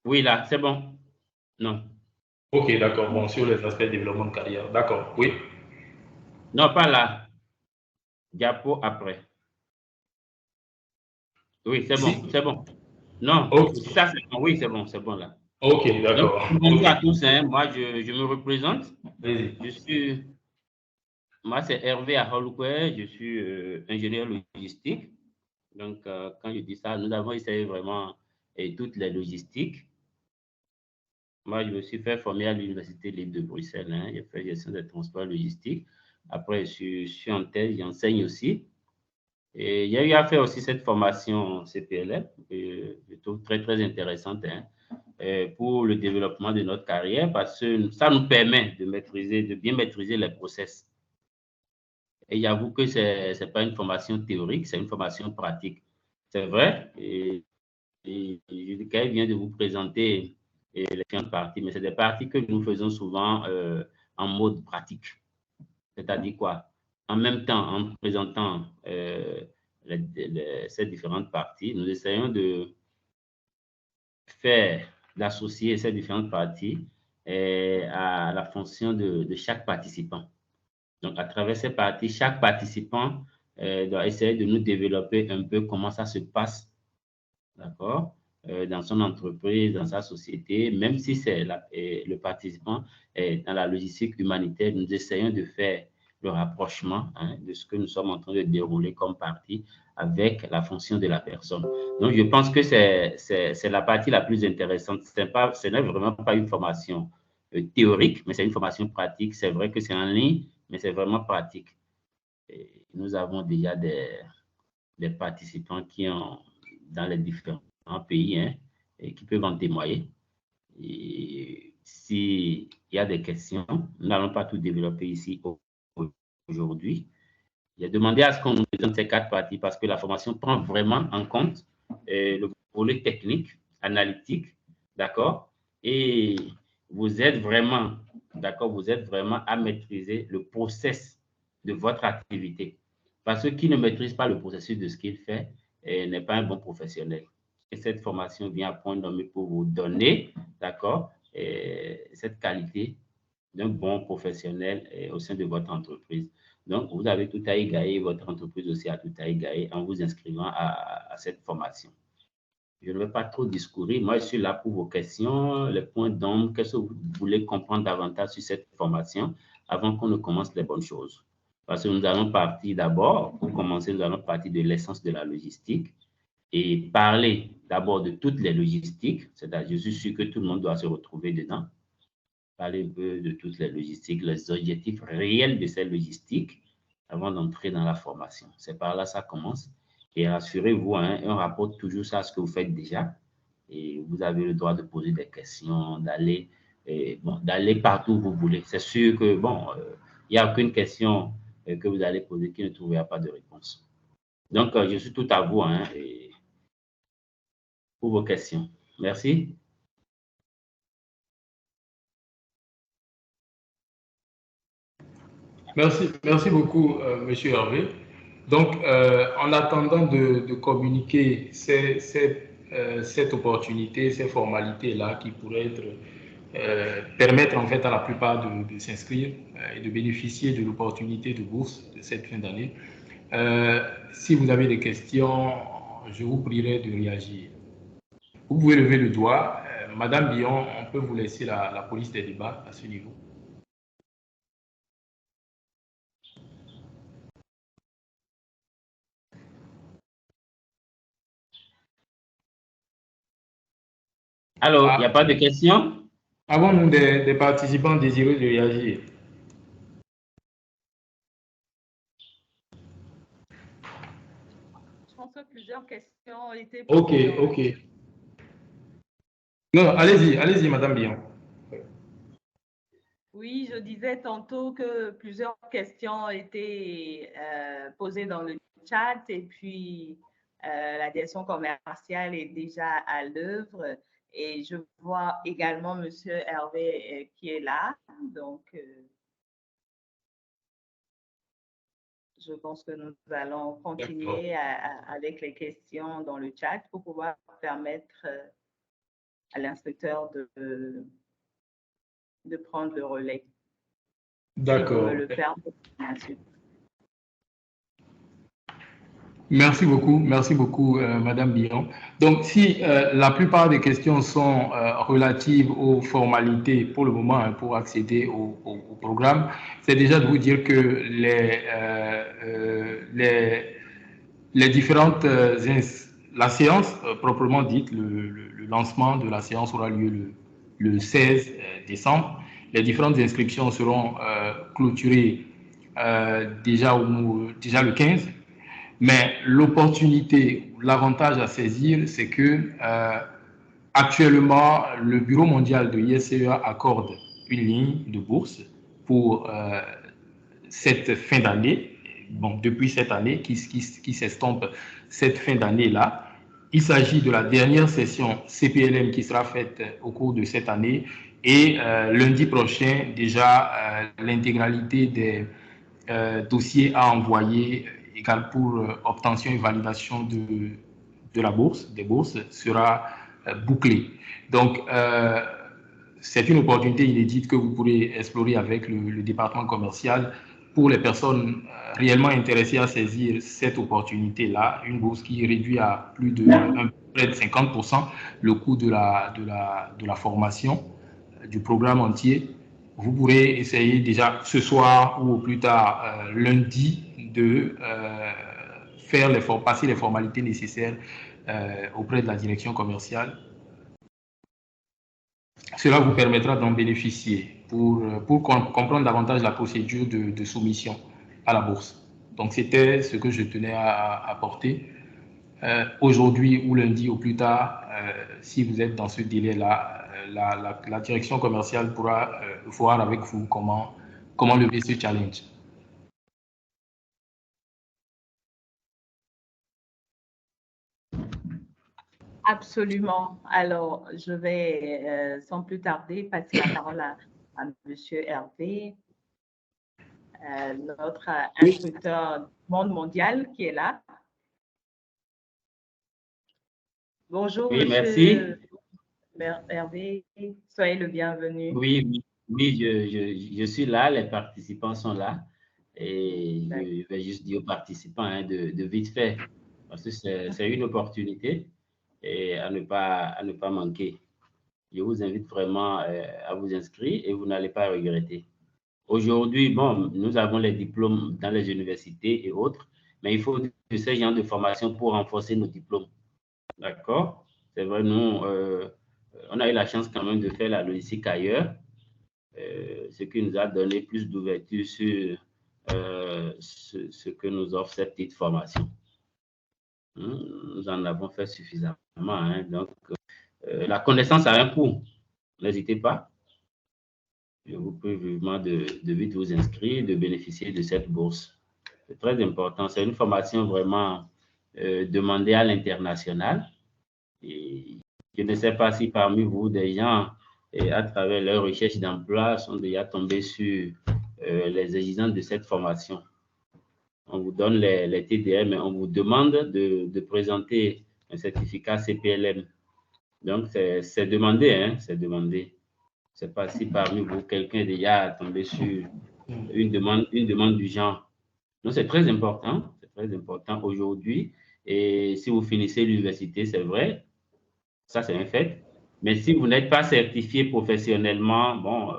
Oui, là, c'est bon. Non. Ok, d'accord. Bon, sur les aspects de développement de carrière. D'accord, oui. Non, pas là. Diapo après. Oui, c'est Ici? bon, c'est bon. Non, Ok, ça c'est bon. Oui, c'est bon là. ok, Donc, d'accord. bonjour Ok. à tous. Hein. Moi, je me représente. Vas-y. Moi, c'est Hervé Aholukwe. Je suis ingénieur logistique. Donc, quand je dis ça, nous avons essayé vraiment toutes les logistiques. Moi, je me suis fait former à l'Université libre de Bruxelles. Hein. J'ai fait gestion des transports logistiques. Après, je suis en thèse, j'enseigne aussi. Et il y a eu à faire aussi cette formation CPLF, que je trouve très, très intéressante hein, pour le développement de notre carrière parce que ça nous permet de bien maîtriser les process. Et j'avoue que ce n'est pas une formation théorique, c'est une formation pratique. C'est vrai, et Judicaël vient de vous présenter les différentes parties, mais c'est des parties que nous faisons souvent en mode pratique. C'est-à-dire quoi? En même temps, en présentant ces différentes parties, nous essayons d'associer ces différentes parties à la fonction de chaque participant. Donc, à travers ces parties, chaque participant doit essayer de nous développer un peu comment ça se passe, d'accord, dans son entreprise, dans sa société, même si c'est le participant est dans la logistique humanitaire, nous essayons de faire le rapprochement hein, de ce que nous sommes en train de dérouler comme partie avec la fonction de la personne. Donc, je pense que c'est la partie la plus intéressante. Ce n'est vraiment pas une formation théorique, mais c'est une formation pratique. C'est vrai que c'est en ligne, mais c'est vraiment pratique. Et nous avons déjà des participants qui ont dans les différents pays hein, et qui peuvent en témoigner. Et s'il y a des questions, nous n'allons pas tout développer ici aujourd'hui. Il a demandé à ce qu'on nous présente ces 4 parties parce que la formation prend vraiment en compte le volet technique, analytique, d'accord, et vous êtes vraiment, d'accord, vous êtes vraiment à maîtriser le process de votre activité. Parce que qui ne maîtrise pas le processus de ce qu'il fait n'est pas un bon professionnel. Et cette formation vient à point nommé pour vous donner, d'accord, cette qualité d'un bon professionnel au sein de votre entreprise. Donc, vous avez tout à y gagner, votre entreprise aussi a tout à y gagner en vous inscrivant à cette formation. Je ne vais pas trop discourir. Moi, je suis là pour vos questions, les points d'ombre. Qu'est-ce que vous voulez comprendre davantage sur cette formation avant qu'on ne commence les bonnes choses? Parce que nous allons partir d'abord, pour commencer, nous allons partir de l'essence de la logistique et parler d'abord de toutes les logistiques. C'est-à-dire, je suis sûr que tout le monde doit se retrouver dedans. Parler un peu de toutes les logistiques, les objectifs réels de ces logistiques avant d'entrer dans la formation. C'est par là que ça commence. Et rassurez-vous, hein, on rapporte toujours ça à ce que vous faites déjà. Et vous avez le droit de poser des questions, d'aller partout où vous voulez. C'est sûr que, bon, il n'y a aucune question que vous allez poser qui ne trouvera pas de réponse. Donc, je suis tout à vous hein, pour vos questions. Merci. Merci beaucoup, Monsieur Hervé. Donc, en attendant de communiquer cette opportunité, ces formalités-là qui pourraient permettre en fait à la plupart de s'inscrire et de bénéficier de l'opportunité de bourse de cette fin d'année, si vous avez des questions, je vous prierai de réagir. Vous pouvez lever le doigt. Madame Billon, on peut vous laisser la police des débats à ce niveau. Alors, il n'y a pas de questions? Avons-nous des participants désireux de réagir? Je pense que plusieurs questions ont été Ok, posées. ok. Non, allez-y, Madame Billon. Oui, je disais tantôt que plusieurs questions ont été posées dans le chat et puis la direction commerciale est déjà à l'œuvre et je vois également M. Hervé qui est là. Donc, je pense que nous allons continuer avec les questions dans le chat pour pouvoir permettre à l'inspecteur de prendre le relais. D'accord. Le faire, bien sûr. Merci beaucoup, Madame Billon. Donc, si la plupart des questions sont relatives aux formalités pour le moment, hein, pour accéder au programme, c'est déjà de vous dire que les différentes la séance proprement dite, le lancement de la séance aura lieu le 16 décembre. Les différentes inscriptions seront clôturées déjà le 15. Mais l'opportunité, l'avantage à saisir, c'est que actuellement, le Bureau mondial de l'ISCEA accorde une ligne de bourse pour cette fin d'année, bon, depuis cette année qui s'estompe cette fin d'année-là. Il s'agit de la dernière session CPLM qui sera faite au cours de cette année et lundi prochain, déjà, l'intégralité des dossiers à envoyer égal pour obtention et validation de la bourse, des bourses, sera bouclé. Donc, c'est une opportunité inédite que vous pourrez explorer avec le département commercial pour les personnes réellement intéressées à saisir cette opportunité-là, une bourse qui réduit à plus de près de 50% le coût de la formation du programme entier. Vous pourrez essayer déjà ce soir ou au plus tard lundi de passer les formalités nécessaires auprès de la direction commerciale. Cela vous permettra d'en bénéficier pour comprendre davantage la procédure de soumission à la bourse. Donc, c'était ce que je tenais à apporter. Aujourd'hui ou lundi au plus tard, si vous êtes dans ce délai-là, la direction commerciale pourra voir avec vous comment lever ce challenge. Absolument. Alors, je vais sans plus tarder passer la parole à M. Hervé, notre instructeur du monde mondial qui est là. Bonjour, oui, monsieur Hervé, soyez le bienvenu. Oui, je suis là, les participants sont là. Et je vais juste dire aux participants hein, de vite fait, parce que c'est une opportunité et à ne pas manquer. Je vous invite vraiment à vous inscrire et vous n'allez pas regretter. Aujourd'hui, bon, nous avons les diplômes dans les universités et autres, mais il faut de ce genre de formation pour renforcer nos diplômes. D'accord? C'est vrai, nous, on a eu la chance quand même de faire la logistique ailleurs, ce qui nous a donné plus d'ouverture sur ce que nous offre cette petite formation. Nous en avons fait suffisamment. Hein, donc, la connaissance a un coût. N'hésitez pas. Je vous prie vivement de vite vous inscrire, de bénéficier de cette bourse. C'est très important. C'est une formation vraiment demandée à l'international. Et je ne sais pas si parmi vous, des gens, à travers leur recherche d'emploi, sont déjà tombés sur les exigences de cette formation. On vous donne les TDM, mais on vous demande de présenter un certificat CPLM. Donc, c'est demandé, hein, c'est demandé. Je ne sais pas si parmi vous, quelqu'un est déjà tombé sur une demande du genre. Donc, c'est très important aujourd'hui. Et si vous finissez l'université, c'est vrai, ça c'est un fait. Mais si vous n'êtes pas certifié professionnellement, bon,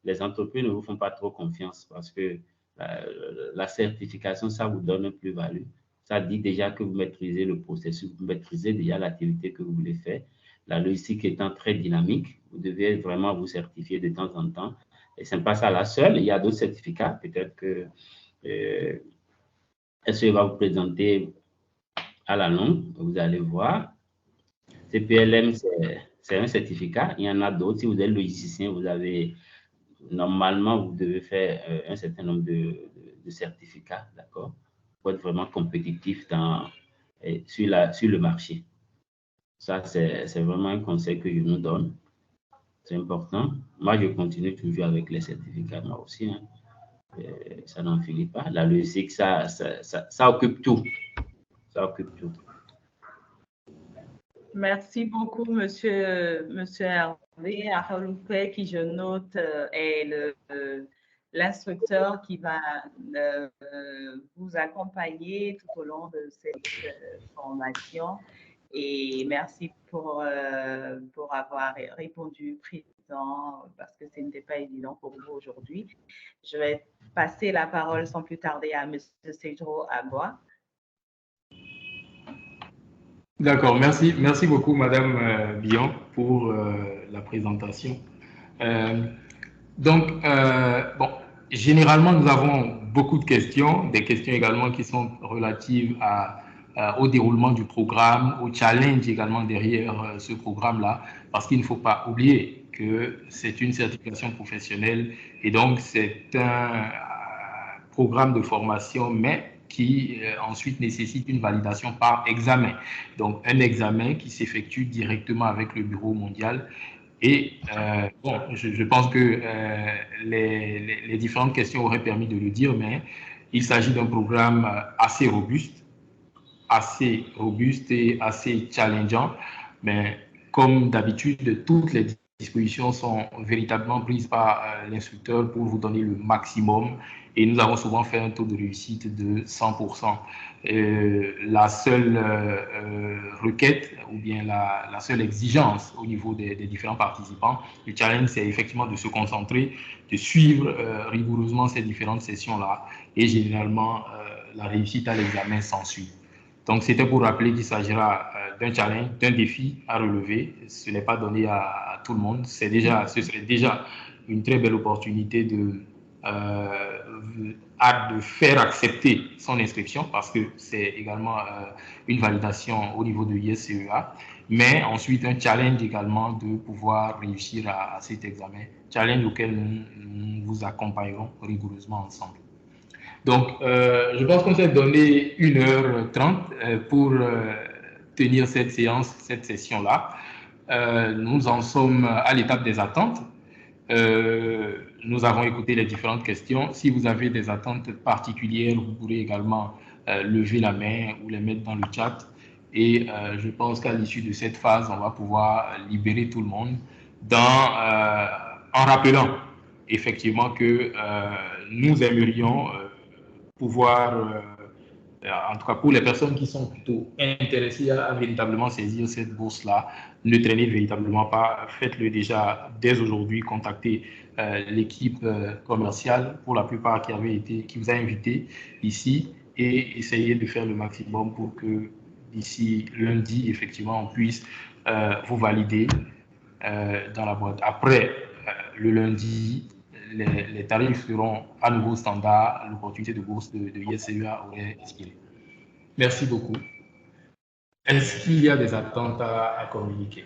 les entreprises ne vous font pas trop confiance parce que la certification, ça vous donne une plus-value. Ça dit déjà que vous maîtrisez le processus, vous maîtrisez déjà l'activité que vous voulez faire. La logistique étant très dynamique, vous devez vraiment vous certifier de temps en temps. Et ce n'est pas ça la seule, il y a d'autres certificats. Peut-être que SE va vous présenter à la longue, vous allez voir. CPLM, c'est un certificat. Il y en a d'autres. Si vous êtes logisticien, vous avez, normalement, vous devez faire un certain nombre de certificats, d'accord, pour être vraiment compétitif dans sur le marché. Ça, c'est vraiment un conseil que je nous donne. C'est important. Moi, je continue toujours avec les certificats, moi aussi. Hein. Ça n'en finit pas. La logistique, ça occupe tout. Ça occupe tout. Merci beaucoup, monsieur Hervé. Aroloupe, qui je note est l'instructeur qui va vous accompagner tout au long de cette formation. Et merci pour avoir répondu présent parce que ce n'était pas évident pour vous aujourd'hui. Je vais passer la parole sans plus tarder à monsieur Cedro Agua. D'accord, merci beaucoup Madame Bion pour la présentation. Donc, bon, généralement nous avons beaucoup de questions, des questions également qui sont relatives au déroulement du programme, au challenge également derrière ce programme-là, parce qu'il ne faut pas oublier que c'est une certification professionnelle et donc c'est un programme de formation, mais qui ensuite nécessite une validation par examen. Donc, un examen qui s'effectue directement avec le Bureau mondial. Et bon, je pense que les différentes questions auraient permis de le dire, mais il s'agit d'un programme assez robuste et assez challengeant. Mais comme d'habitude, toutes les dispositions sont véritablement prises par l'instructeur pour vous donner le maximum. Et nous avons souvent fait un taux de réussite de 100%. La seule requête ou bien la seule exigence au niveau des différents participants, le challenge, c'est effectivement de se concentrer, de suivre rigoureusement ces différentes sessions-là. Et généralement, la réussite à l'examen s'ensuit. Donc, c'était pour rappeler qu'il s'agira d'un challenge, d'un défi à relever. Ce n'est pas donné à tout le monde. Ce serait déjà une très belle opportunité de faire accepter son inscription parce que c'est également une validation au niveau de l'ISCEA, mais ensuite un challenge également de pouvoir réussir à cet examen, challenge auquel nous vous accompagnerons rigoureusement ensemble. Donc, je pense qu'on s'est donné 1h30 pour tenir cette session-là. Nous en sommes à l'étape des attentes. Nous avons écouté les différentes questions. Si vous avez des attentes particulières, vous pourrez également lever la main ou les mettre dans le chat. Et je pense qu'à l'issue de cette phase, on va pouvoir libérer tout le monde en rappelant effectivement que nous aimerions pouvoir, en tout cas pour les personnes qui sont plutôt intéressées à véritablement saisir cette bourse-là, ne traînez véritablement pas, faites-le déjà dès aujourd'hui, contactez l'équipe commerciale, pour la plupart qui vous a invité ici, et essayez de faire le maximum pour que d'ici lundi, effectivement, on puisse vous valider dans la boîte. Après le lundi, les tarifs seront à nouveau standards, l'opportunité de bourse de ISCEA aurait expiré. Merci beaucoup. Est-ce qu'il y a des attentes à communiquer?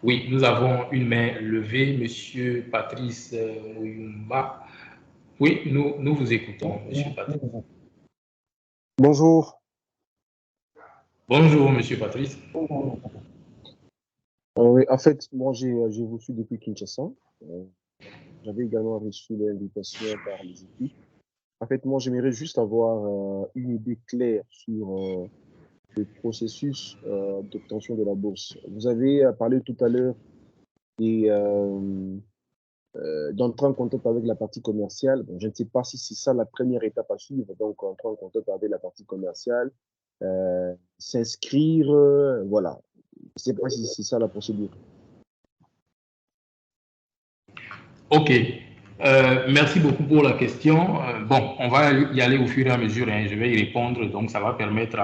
Oui, nous avons une main levée, Monsieur Patrice Mouyumba. Oui, nous vous écoutons, Monsieur Patrice. Bonjour. Bonjour, Monsieur Patrice. Oui, en fait, moi, j'ai vous suis depuis Kinshasa. J'avais également reçu l'invitation par les équipes. En fait, moi, j'aimerais juste avoir une idée claire sur le processus d'obtention de la bourse. Vous avez parlé tout à l'heure d'entrer en contact avec la partie commerciale. Bon, je ne sais pas si c'est ça la première étape à suivre, donc entrer en contact avec la partie commerciale, s'inscrire, voilà. Je ne sais pas si c'est ça la procédure. OK. Merci beaucoup pour la question. Bon, on va y aller au fur et à mesure. Hein. Je vais y répondre. Donc, ça va permettre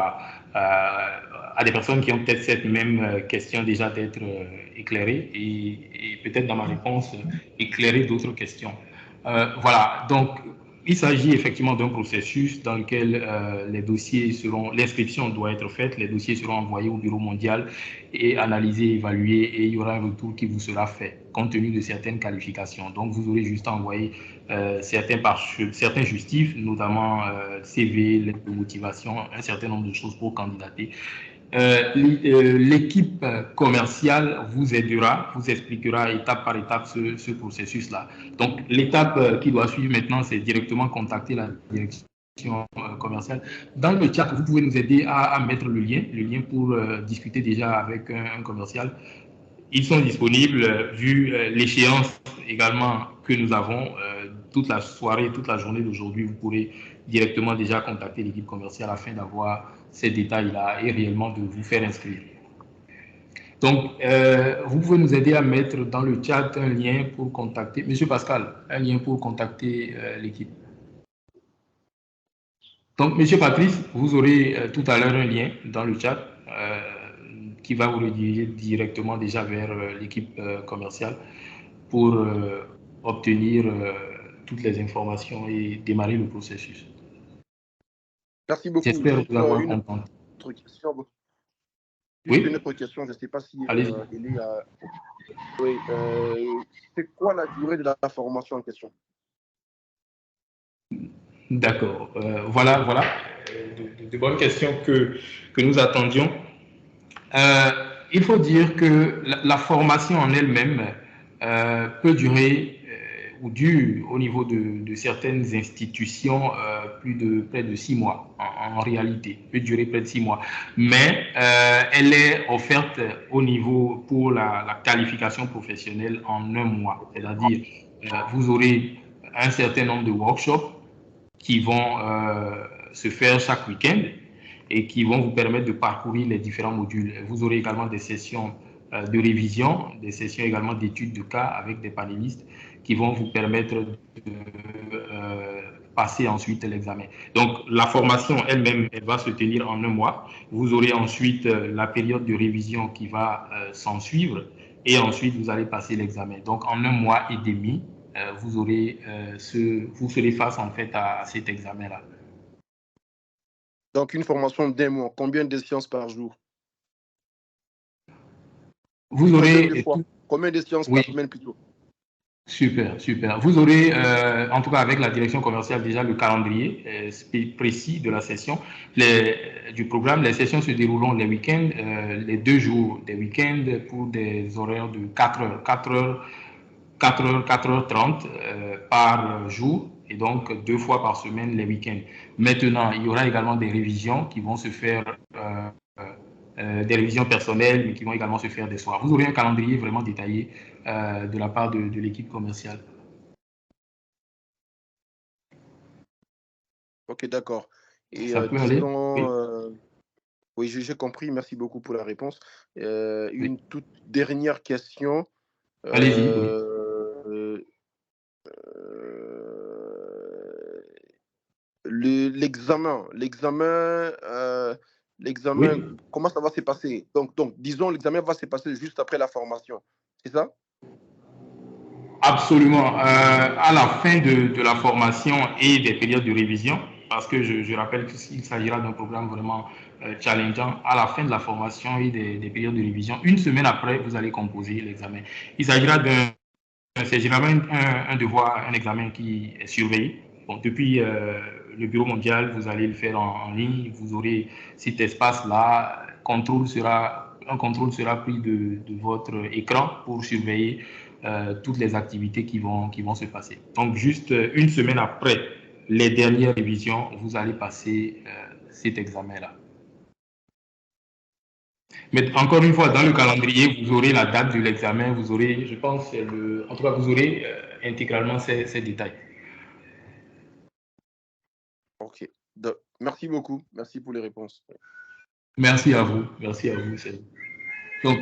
à des personnes qui ont peut-être cette même question déjà d'être éclairées et peut-être dans ma réponse, éclairer d'autres questions. Voilà. Donc, il s'agit effectivement d'un processus dans lequel les dossiers seront, l'inscription doit être faite, les dossiers seront envoyés au Bureau mondial et analysés, évalués, et il y aura un retour qui vous sera fait, compte tenu de certaines qualifications. Donc, vous aurez juste à envoyer certains justifs, notamment CV, lettre de motivation, un certain nombre de choses pour candidater. L'équipe commerciale vous aidera, vous expliquera étape par étape ce processus-là. Donc, l'étape qui doit suivre maintenant, c'est directement contacter la direction commerciale. Dans le chat, vous pouvez nous aider à mettre le lien pour discuter déjà avec un commercial. Ils sont disponibles, vu l'échéance également que nous avons, toute la soirée, toute la journée d'aujourd'hui, vous pourrez directement déjà contacter l'équipe commerciale afin d'avoir ces détails-là et réellement de vous faire inscrire. Donc, vous pouvez nous aider à mettre dans le chat un lien pour contacter, Monsieur Pascal, un lien pour contacter l'équipe. Donc, Monsieur Patrice, vous aurez tout à l'heure un lien dans le chat qui va vous rediriger directement déjà vers l'équipe commerciale pour obtenir toutes les informations et démarrer le processus. Merci beaucoup. J'espère vous avoir entendu. Oui. Une autre question, je ne sais pas si Elie a... Oui, c'est quoi la durée de la formation en question? D'accord. Voilà de bonnes questions que nous attendions. Il faut dire que la formation en elle-même peut durer ou dure au niveau de certaines institutions près de 6 mois en réalité, peut durer près de 6 mois. Mais elle est offerte au niveau pour la qualification professionnelle en 1 mois. C'est-à-dire, vous aurez un certain nombre de workshops qui vont se faire chaque week-end et qui vont vous permettre de parcourir les différents modules. Vous aurez également des sessions de révision, des sessions également d'études de cas avec des panélistes qui vont vous permettre de passer ensuite l'examen. Donc, la formation elle-même, elle va se tenir en 1 mois. Vous aurez ensuite la période de révision qui va s'en suivre et ensuite vous allez passer l'examen. Donc, en 1 mois et demi, vous serez face en fait à cet examen-là. Donc, une formation d'1 mois, combien de séances par jour? Vous aurez... Combien de séances par semaine plutôt? Super, super. Vous aurez, en tout cas avec la direction commerciale, déjà le calendrier précis de la session, du programme. Les sessions se dérouleront les week-ends, les 2 jours des week-ends pour des horaires de 4h30 par jour, et donc 2 fois par semaine les week-ends. Maintenant, il y aura également des révisions qui vont se faire, des révisions personnelles, mais qui vont également se faire des soirs. Vous aurez un calendrier vraiment détaillé de la part de l'équipe commerciale. Ok, d'accord. Et ça peut aller? Oui, j'ai compris. Merci beaucoup pour la réponse. Une toute dernière question. Allez-y. L'examen, comment ça va se passer? Donc, disons, l'examen va se passer juste après la formation, c'est ça? Absolument. À la fin de la formation et des périodes de révision, parce que je rappelle qu'il s'agira d'un programme vraiment challengeant, à la fin de la formation et des périodes de révision, 1 semaine après, vous allez composer l'examen. Il s'agira c'est généralement un devoir, un examen qui est surveillé. Bon, depuis le Bureau mondial, vous allez le faire en ligne, vous aurez cet espace-là, un contrôle sera pris de votre écran pour surveiller toutes les activités qui vont se passer. Donc, juste 1 semaine après les dernières révisions, vous allez passer cet examen-là. Mais encore une fois, dans le calendrier, vous aurez la date de l'examen, vous aurez, je pense, en tout cas, vous aurez intégralement ces détails. Ok. Merci beaucoup. Merci pour les réponses. Merci à vous. Merci à vous. Donc,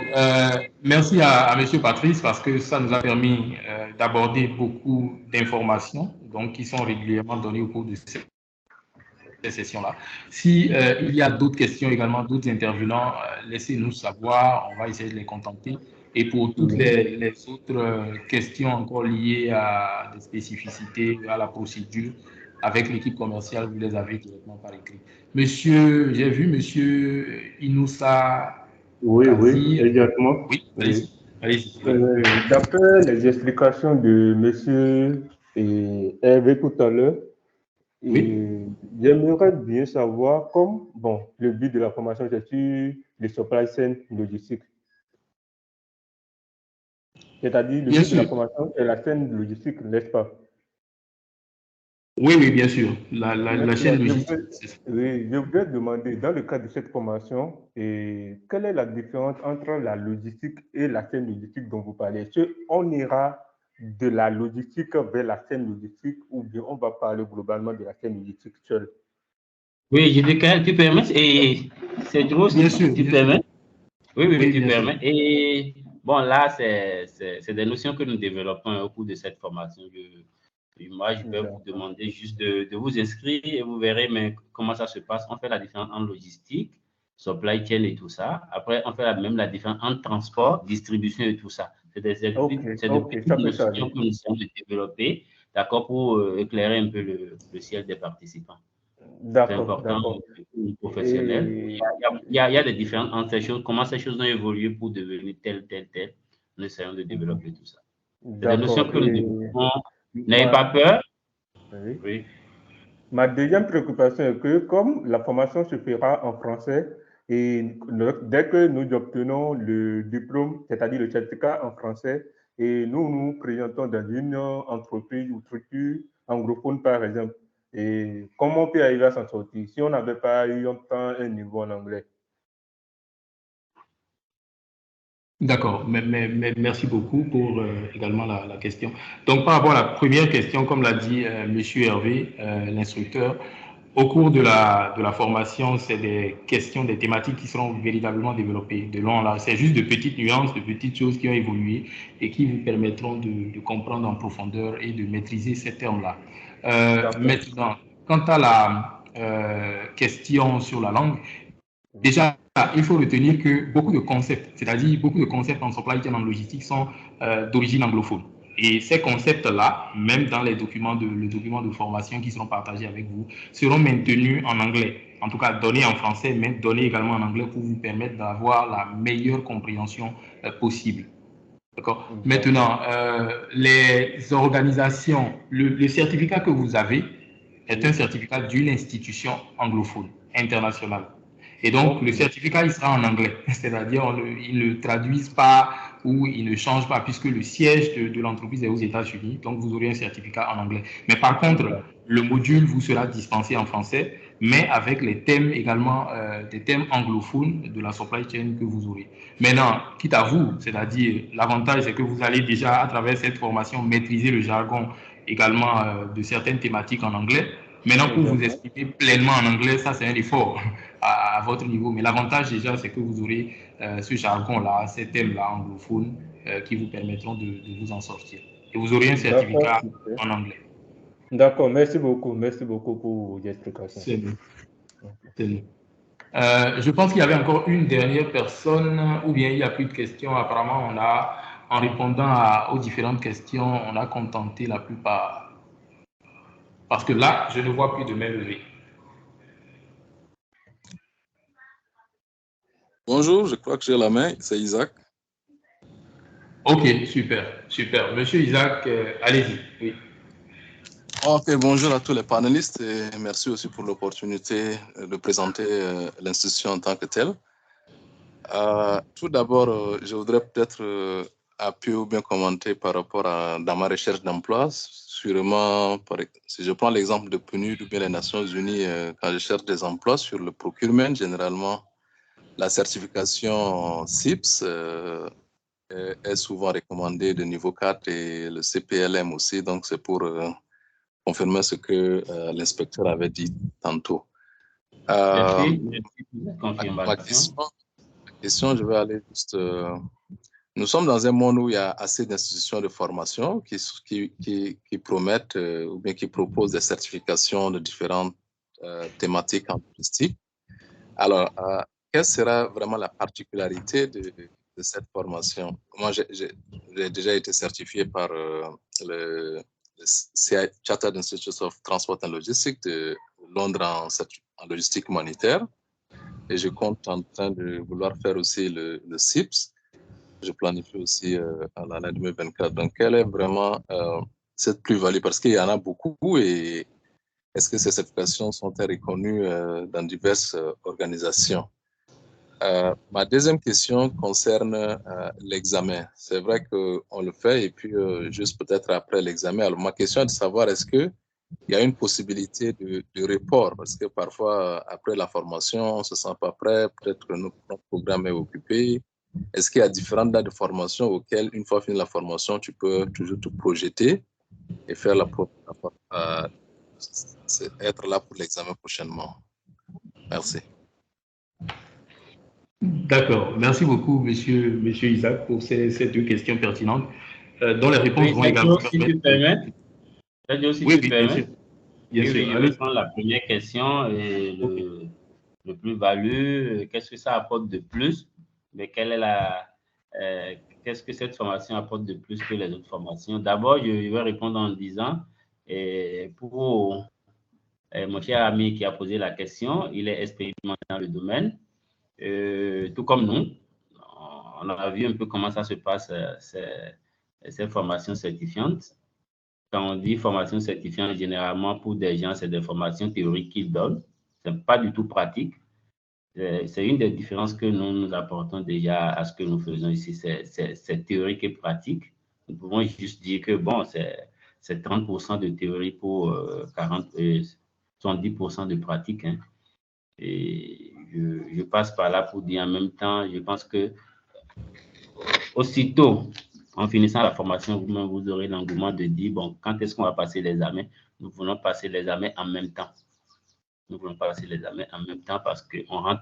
merci à M. Patrice parce que ça nous a permis d'aborder beaucoup d'informations qui sont régulièrement données au cours de ces sessions-là. Si il y a d'autres questions également, d'autres intervenants, laissez-nous savoir, on va essayer de les contenter. Et pour toutes les autres questions encore liées à des spécificités, à la procédure, avec l'équipe commerciale, vous les avez directement par écrit. Monsieur, j'ai vu Monsieur Inoussa. Oui, oui, exactement. Oui, allez-y. Allez-y. D'après les explications de Monsieur Hervé tout à l'heure, j'aimerais bien savoir, comme bon, le but de la formation, c'est sur le supply chain logistique. C'est-à-dire, le but de la formation est la chaîne logistique, n'est-ce pas? Oui, oui, bien sûr. La chaîne logistique. Oui, je voudrais demander, dans le cadre de cette formation, quelle est la différence entre la logistique et la chaîne logistique dont vous parlez? Est-ce qu'on ira de la logistique vers la chaîne logistique ou bien on va parler globalement de la chaîne logistique seule? Oui, tu permets, et c'est drôle, bien sûr, tu permets. Oui, oui, tu bien permets. Sûr. Et bon, là, c'est des notions que nous développons au cours de cette formation. Moi, je vais vous demander juste de vous inscrire et vous verrez mais comment ça se passe. On fait la différence en logistique, supply chain et tout ça. Après, on fait même la différence en transport, distribution et tout ça. C'est des petites notions que nous essayons de développer, d'accord, pour éclairer un peu le ciel des participants. C'est important pour les professionnels. Il y a des différences entre ces choses, comment ces choses ont évolué pour devenir tel. Nous essayons de développer tout ça. C'est des notions que nous développons. N'ayez pas peur. Oui. Ma deuxième préoccupation est que comme la formation se fera en français, et dès que nous obtenons le diplôme, c'est-à-dire le certificat en français, et nous nous présentons dans une entreprise ou structure anglophone, par exemple, et comment on peut arriver à s'en sortir si on n'avait pas eu un niveau en anglais? D'accord, mais merci beaucoup pour également la question. Donc, par rapport à la première question, comme l'a dit Monsieur Hervé, l'instructeur, au cours de la formation, c'est des questions, des thématiques qui seront véritablement développées de long en large. C'est juste de petites nuances, de petites choses qui ont évolué et qui vous permettront de comprendre en profondeur et de maîtriser ces termes-là. Maintenant, quant à la question sur la langue, déjà, il faut retenir que beaucoup de concepts, c'est-à-dire beaucoup de concepts en supply chain, en logistique, sont d'origine anglophone. Et ces concepts-là, même dans le document de formation qui seront partagés avec vous, seront maintenus en anglais. En tout cas, donnés en français, mais donnés également en anglais pour vous permettre d'avoir la meilleure compréhension possible. D'accord. Maintenant, les organisations, le certificat que vous avez est un certificat d'une institution anglophone, internationale. Et donc, le certificat, il sera en anglais, c'est-à-dire ils ne traduisent pas ou ils ne changent pas puisque le siège de l'entreprise est aux États-Unis. Donc, vous aurez un certificat en anglais. Mais par contre, le module vous sera dispensé en français, mais avec les thèmes également, des thèmes anglophones de la supply chain que vous aurez. Maintenant, quitte à vous, c'est-à-dire l'avantage, c'est que vous allez déjà, à travers cette formation, maîtriser le jargon également de certaines thématiques en anglais. Maintenant, pour vous exprimer pleinement en anglais, ça c'est un effort à votre niveau. Mais l'avantage déjà, c'est que vous aurez ce jargon-là, ces thèmes-là anglophones qui vous permettront de vous en sortir. Et vous aurez un certificat en anglais. D'accord, merci beaucoup pour vos explications. C'est bon. Je pense qu'il y avait encore une dernière personne, ou bien il n'y a plus de questions. Apparemment, en répondant aux différentes questions, on a contenté la plupart. Parce que là, je ne vois plus de main levée. Bonjour, je crois que j'ai la main, c'est Isaac. Ok, super. Monsieur Isaac, allez-y. Oui. Ok, bonjour à tous les panélistes et merci aussi pour l'opportunité de présenter l'institution en tant que telle. Tout d'abord, je voudrais peut-être appuyer ou bien commenter par rapport dans ma recherche d'emploi. Sûrement, si je prends l'exemple de PNUD ou bien les Nations Unies, quand je cherche des emplois sur le procurement, généralement, la certification CIPS est souvent recommandée de niveau 4 et le CPLM aussi. Donc, c'est pour confirmer ce que l'inspecteur avait dit tantôt. Merci pour la confirmation. La question, je vais aller juste... nous sommes dans un monde où il y a assez d'institutions de formation qui promettent ou bien qui proposent des certifications de différentes thématiques en logistique. Alors, quelle sera vraiment la particularité de cette formation? Moi, j'ai déjà été certifié par le CI Chartered Institute of Transport and Logistics de Londres en logistique humanitaire. Et je compte en train de vouloir faire aussi le CIPS. Je planifie aussi en l'année 2024. Donc, quelle est vraiment cette plus-value? Parce qu'il y en a beaucoup et est-ce que ces certifications sont-elles reconnues dans diverses organisations? Ma deuxième question concerne l'examen. C'est vrai qu'on le fait et puis juste peut-être après l'examen. Alors, ma question est de savoir est-ce qu'il y a une possibilité de report? Parce que parfois, après la formation, on ne se sent pas prêt, peut-être que notre programme est occupé. Est-ce qu'il y a différentes dates de formation auxquelles, une fois fini la formation, tu peux toujours te projeter et faire être là pour l'examen prochainement? Merci. D'accord. Merci beaucoup, monsieur Isaac, pour ces deux questions pertinentes, dont les réponses vont également... Si tu permets. Oui, bien sûr. Je vais prendre la première question. Et le plus-value, qu'est-ce que ça apporte de plus? Mais qu'est-ce que cette formation apporte de plus que les autres formations? D'abord, je vais répondre en disant, pour mon cher ami qui a posé la question, il est expérimenté dans le domaine, tout comme nous. On a vu un peu comment ça se passe, ces formations certifiantes. Quand on dit formation certifiante, généralement, pour des gens, c'est des formations théoriques qu'ils donnent. Ce n'est pas du tout pratique. C'est une des différences que nous apportons déjà à ce que nous faisons ici. C'est théorique et pratique. Nous pouvons juste dire que, bon, c'est 30% de théorie pour 70% de pratique. Hein. Et je passe par là pour dire en même temps, je pense que aussitôt, en finissant la formation, vous aurez l'engouement de dire, bon, quand est-ce qu'on va passer l'examen? Nous voulons passer l'examen en même temps. Nous voulons passer l'examen en même temps parce qu'on rend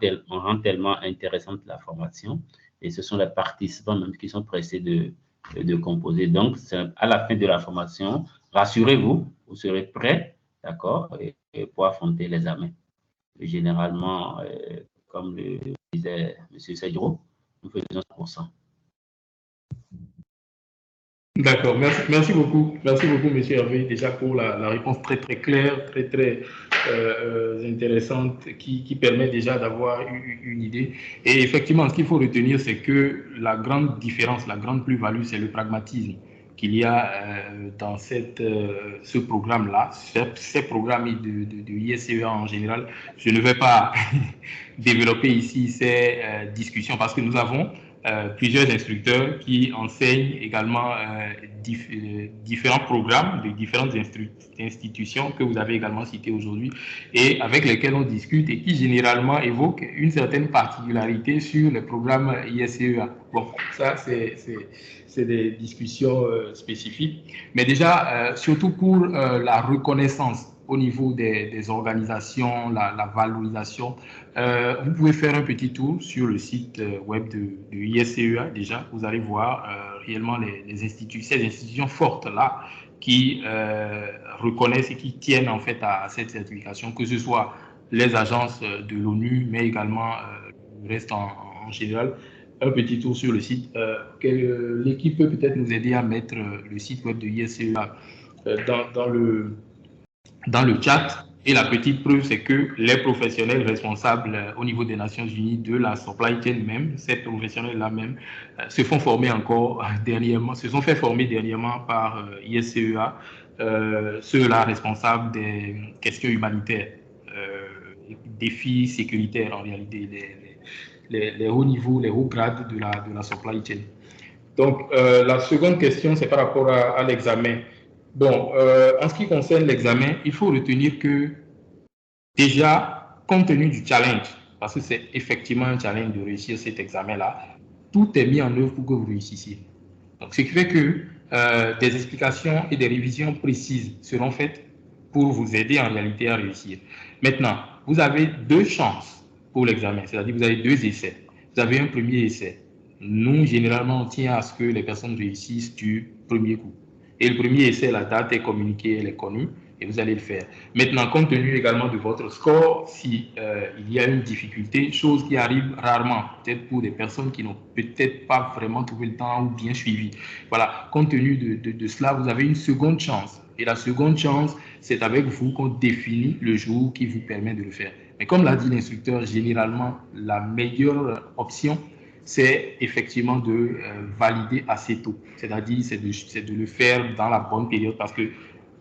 tellement intéressante la formation et ce sont les participants même qui sont pressés de composer. Donc, à la fin de la formation, rassurez-vous, vous serez prêts, d'accord, et pour affronter l'examen. Généralement, comme le disait M. Sedro, nous faisons 100%. D'accord, merci beaucoup, M. Hervé, déjà pour la réponse très claire, très intéressante, qui permet déjà d'avoir une idée. Et effectivement, ce qu'il faut retenir, c'est que la grande différence, la grande plus-value, c'est le pragmatisme qu'il y a dans ce programme-là, ces programmes de ISCEA en général. Je ne vais pas développer ici ces discussions parce que nous avons plusieurs instructeurs qui enseignent également différents programmes de différentes institutions que vous avez également citées aujourd'hui et avec lesquels on discute et qui généralement évoquent une certaine particularité sur les programmes ISCEA. Bon, ça, c'est des discussions spécifiques, mais déjà, surtout pour la reconnaissance au niveau des organisations, la valorisation. Vous pouvez faire un petit tour sur le site web de ISCEA. Déjà, vous allez voir réellement ces institutions fortes-là qui reconnaissent et qui tiennent en fait à cette certification, que ce soit les agences de l'ONU, mais également le reste en général. Un petit tour sur le site. L'équipe peut peut-être nous aider à mettre le site web de ISCEA dans le chat. Et la petite preuve, c'est que les professionnels responsables au niveau des Nations Unies de la supply chain même, ces professionnels-là même, se font former encore dernièrement, se sont fait former dernièrement par ISCEA, ceux-là responsables des questions humanitaires, défis sécuritaires en réalité, les hauts niveaux, les hauts grades de la supply chain. Donc, la seconde question, c'est par rapport à l'examen. Bon, en ce qui concerne l'examen, il faut retenir que déjà, compte tenu du challenge, parce que c'est effectivement un challenge de réussir cet examen-là, tout est mis en œuvre pour que vous réussissiez. Donc, ce qui fait que des explications et des révisions précises seront faites pour vous aider en réalité à réussir. Maintenant, vous avez deux chances pour l'examen, c'est-à-dire vous avez deux essais. Vous avez un premier essai. Nous, généralement, on tient à ce que les personnes réussissent du premier coup. Et le premier essai, la date est communiquée, elle est connue, et vous allez le faire. Maintenant, compte tenu également de votre score, si il y a une difficulté, chose qui arrive rarement, peut-être pour des personnes qui n'ont peut-être pas vraiment trouvé le temps ou bien suivi. Voilà, compte tenu de cela, vous avez une seconde chance Et la seconde chance, c'est avec vous qu'on définit le jour qui vous permet de le faire. Mais comme l'a dit l'instructeur, généralement, la meilleure option, c'est effectivement de valider assez tôt. C'est-à-dire, c'est de le faire dans la bonne période parce qu'il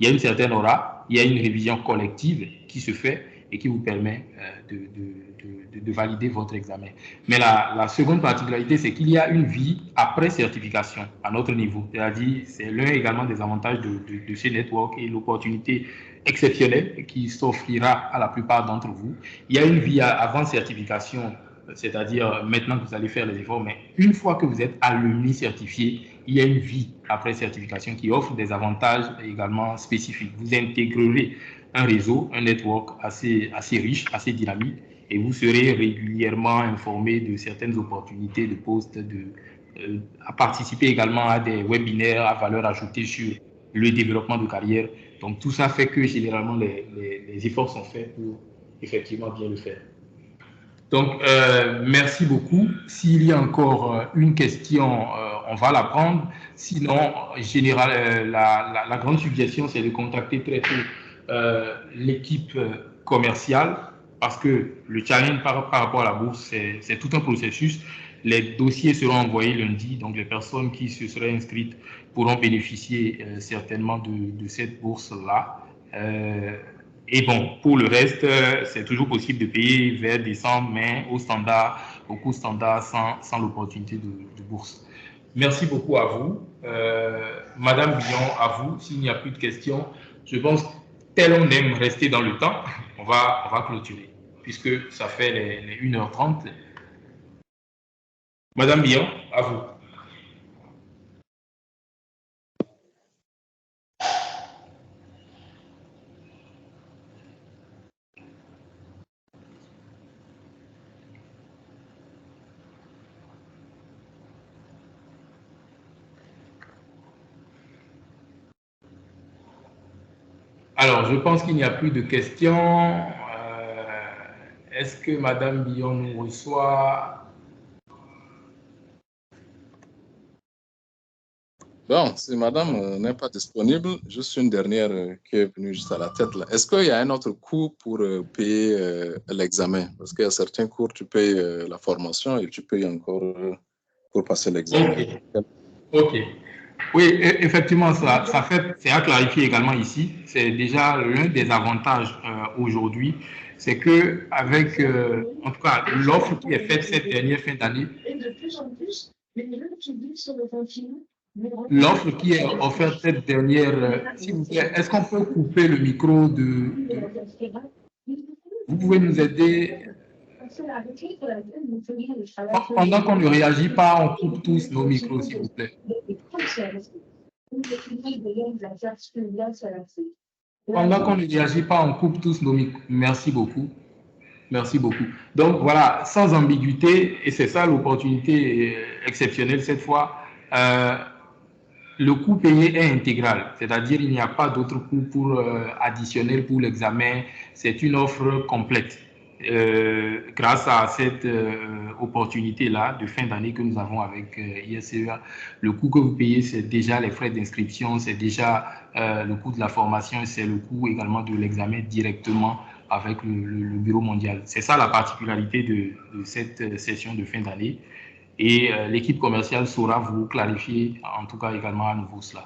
y a une certaine aura, il y a une révision collective qui se fait et qui vous permet de valider votre examen. Mais la seconde particularité, c'est qu'il y a une vie après certification à notre niveau. C'est-à-dire, c'est l'un également des avantages de ces networks et l'opportunité exceptionnelle qui s'offrira à la plupart d'entre vous. Il y a une vie avant certification, c'est-à-dire maintenant que vous allez faire les efforts, mais une fois que vous êtes alumni certifié, il y a une vie après certification qui offre des avantages également spécifiques. Vous intégrerez un réseau, un network assez riche, assez dynamique, et vous serez régulièrement informé de certaines opportunités de postes, à participer également à des webinaires à valeur ajoutée sur le développement de carrière. Donc tout ça fait que généralement les efforts sont faits pour effectivement bien le faire. Donc merci beaucoup. S'il y a encore une question, on va la prendre. Sinon, la grande suggestion, c'est de contacter très tôt l'équipe commerciale parce que le challenge par rapport à la bourse, c'est tout un processus. Les dossiers seront envoyés lundi, donc les personnes qui se seraient inscrites pourront bénéficier certainement de cette bourse-là. Et bon, pour le reste, c'est toujours possible de payer vers décembre, mais au coût standard, sans l'opportunité de bourse. Merci beaucoup à vous. Madame Billon, à vous, s'il n'y a plus de questions, je pense, tel on aime rester dans le temps, on va clôturer, puisque ça fait les 1h30. Madame Billon, à vous. Alors, je pense qu'il n'y a plus de questions. Est-ce que Madame Billon nous reçoit? Bon, si madame n'est pas disponible, juste une dernière qui est venue juste à la tête là. Est-ce qu'il y a un autre coût pour payer l'examen? Parce qu'il y a certains cours, tu payes la formation et tu payes encore pour passer l'examen. Ok. Oui, effectivement, c'est à clarifier également ici. C'est déjà l'un des avantages aujourd'hui, c'est que avec, en tout cas, l'offre qui est faite cette dernière fin d'année, l'offre qui est offerte cette dernière, s'il vous plaît, est-ce qu'on peut couper le micro Vous pouvez nous aider? Pendant qu'on ne réagit pas, on coupe tous nos micros, s'il vous plaît. Pendant qu'on ne réagit pas, on coupe tous nos micros. Merci beaucoup. Merci beaucoup. Donc voilà, sans ambiguïté, et c'est ça l'opportunité exceptionnelle cette fois, le coût payé est intégral, c'est-à-dire il n'y a pas d'autre coût additionnel pour l'examen, c'est une offre complète. Grâce à cette opportunité-là de fin d'année que nous avons avec ISCEA, le coût que vous payez, c'est déjà les frais d'inscription, c'est déjà le coût de la formation, c'est le coût également de l'examen directement avec le Bureau mondial. C'est ça la particularité de cette session de fin d'année. Et l'équipe commerciale saura vous clarifier, en tout cas également à nouveau cela.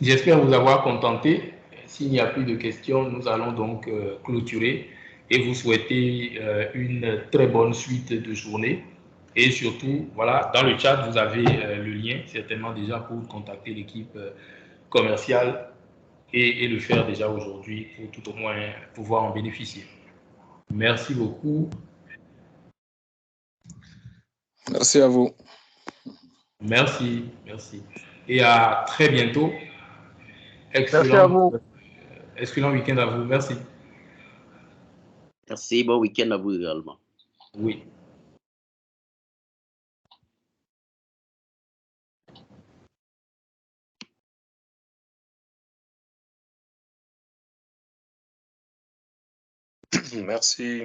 J'espère vous avoir contenté. S'il n'y a plus de questions, nous allons donc clôturer et vous souhaiter une très bonne suite de journée. Et surtout, voilà, dans le chat, vous avez le lien certainement déjà pour contacter l'équipe commerciale et le faire déjà aujourd'hui pour tout au moins pouvoir en bénéficier. Merci beaucoup. Merci à vous. Merci, merci. Et à très bientôt. Merci à vous. Excellent week-end à vous. Merci. Merci, bon week-end à vous également. Oui. Merci.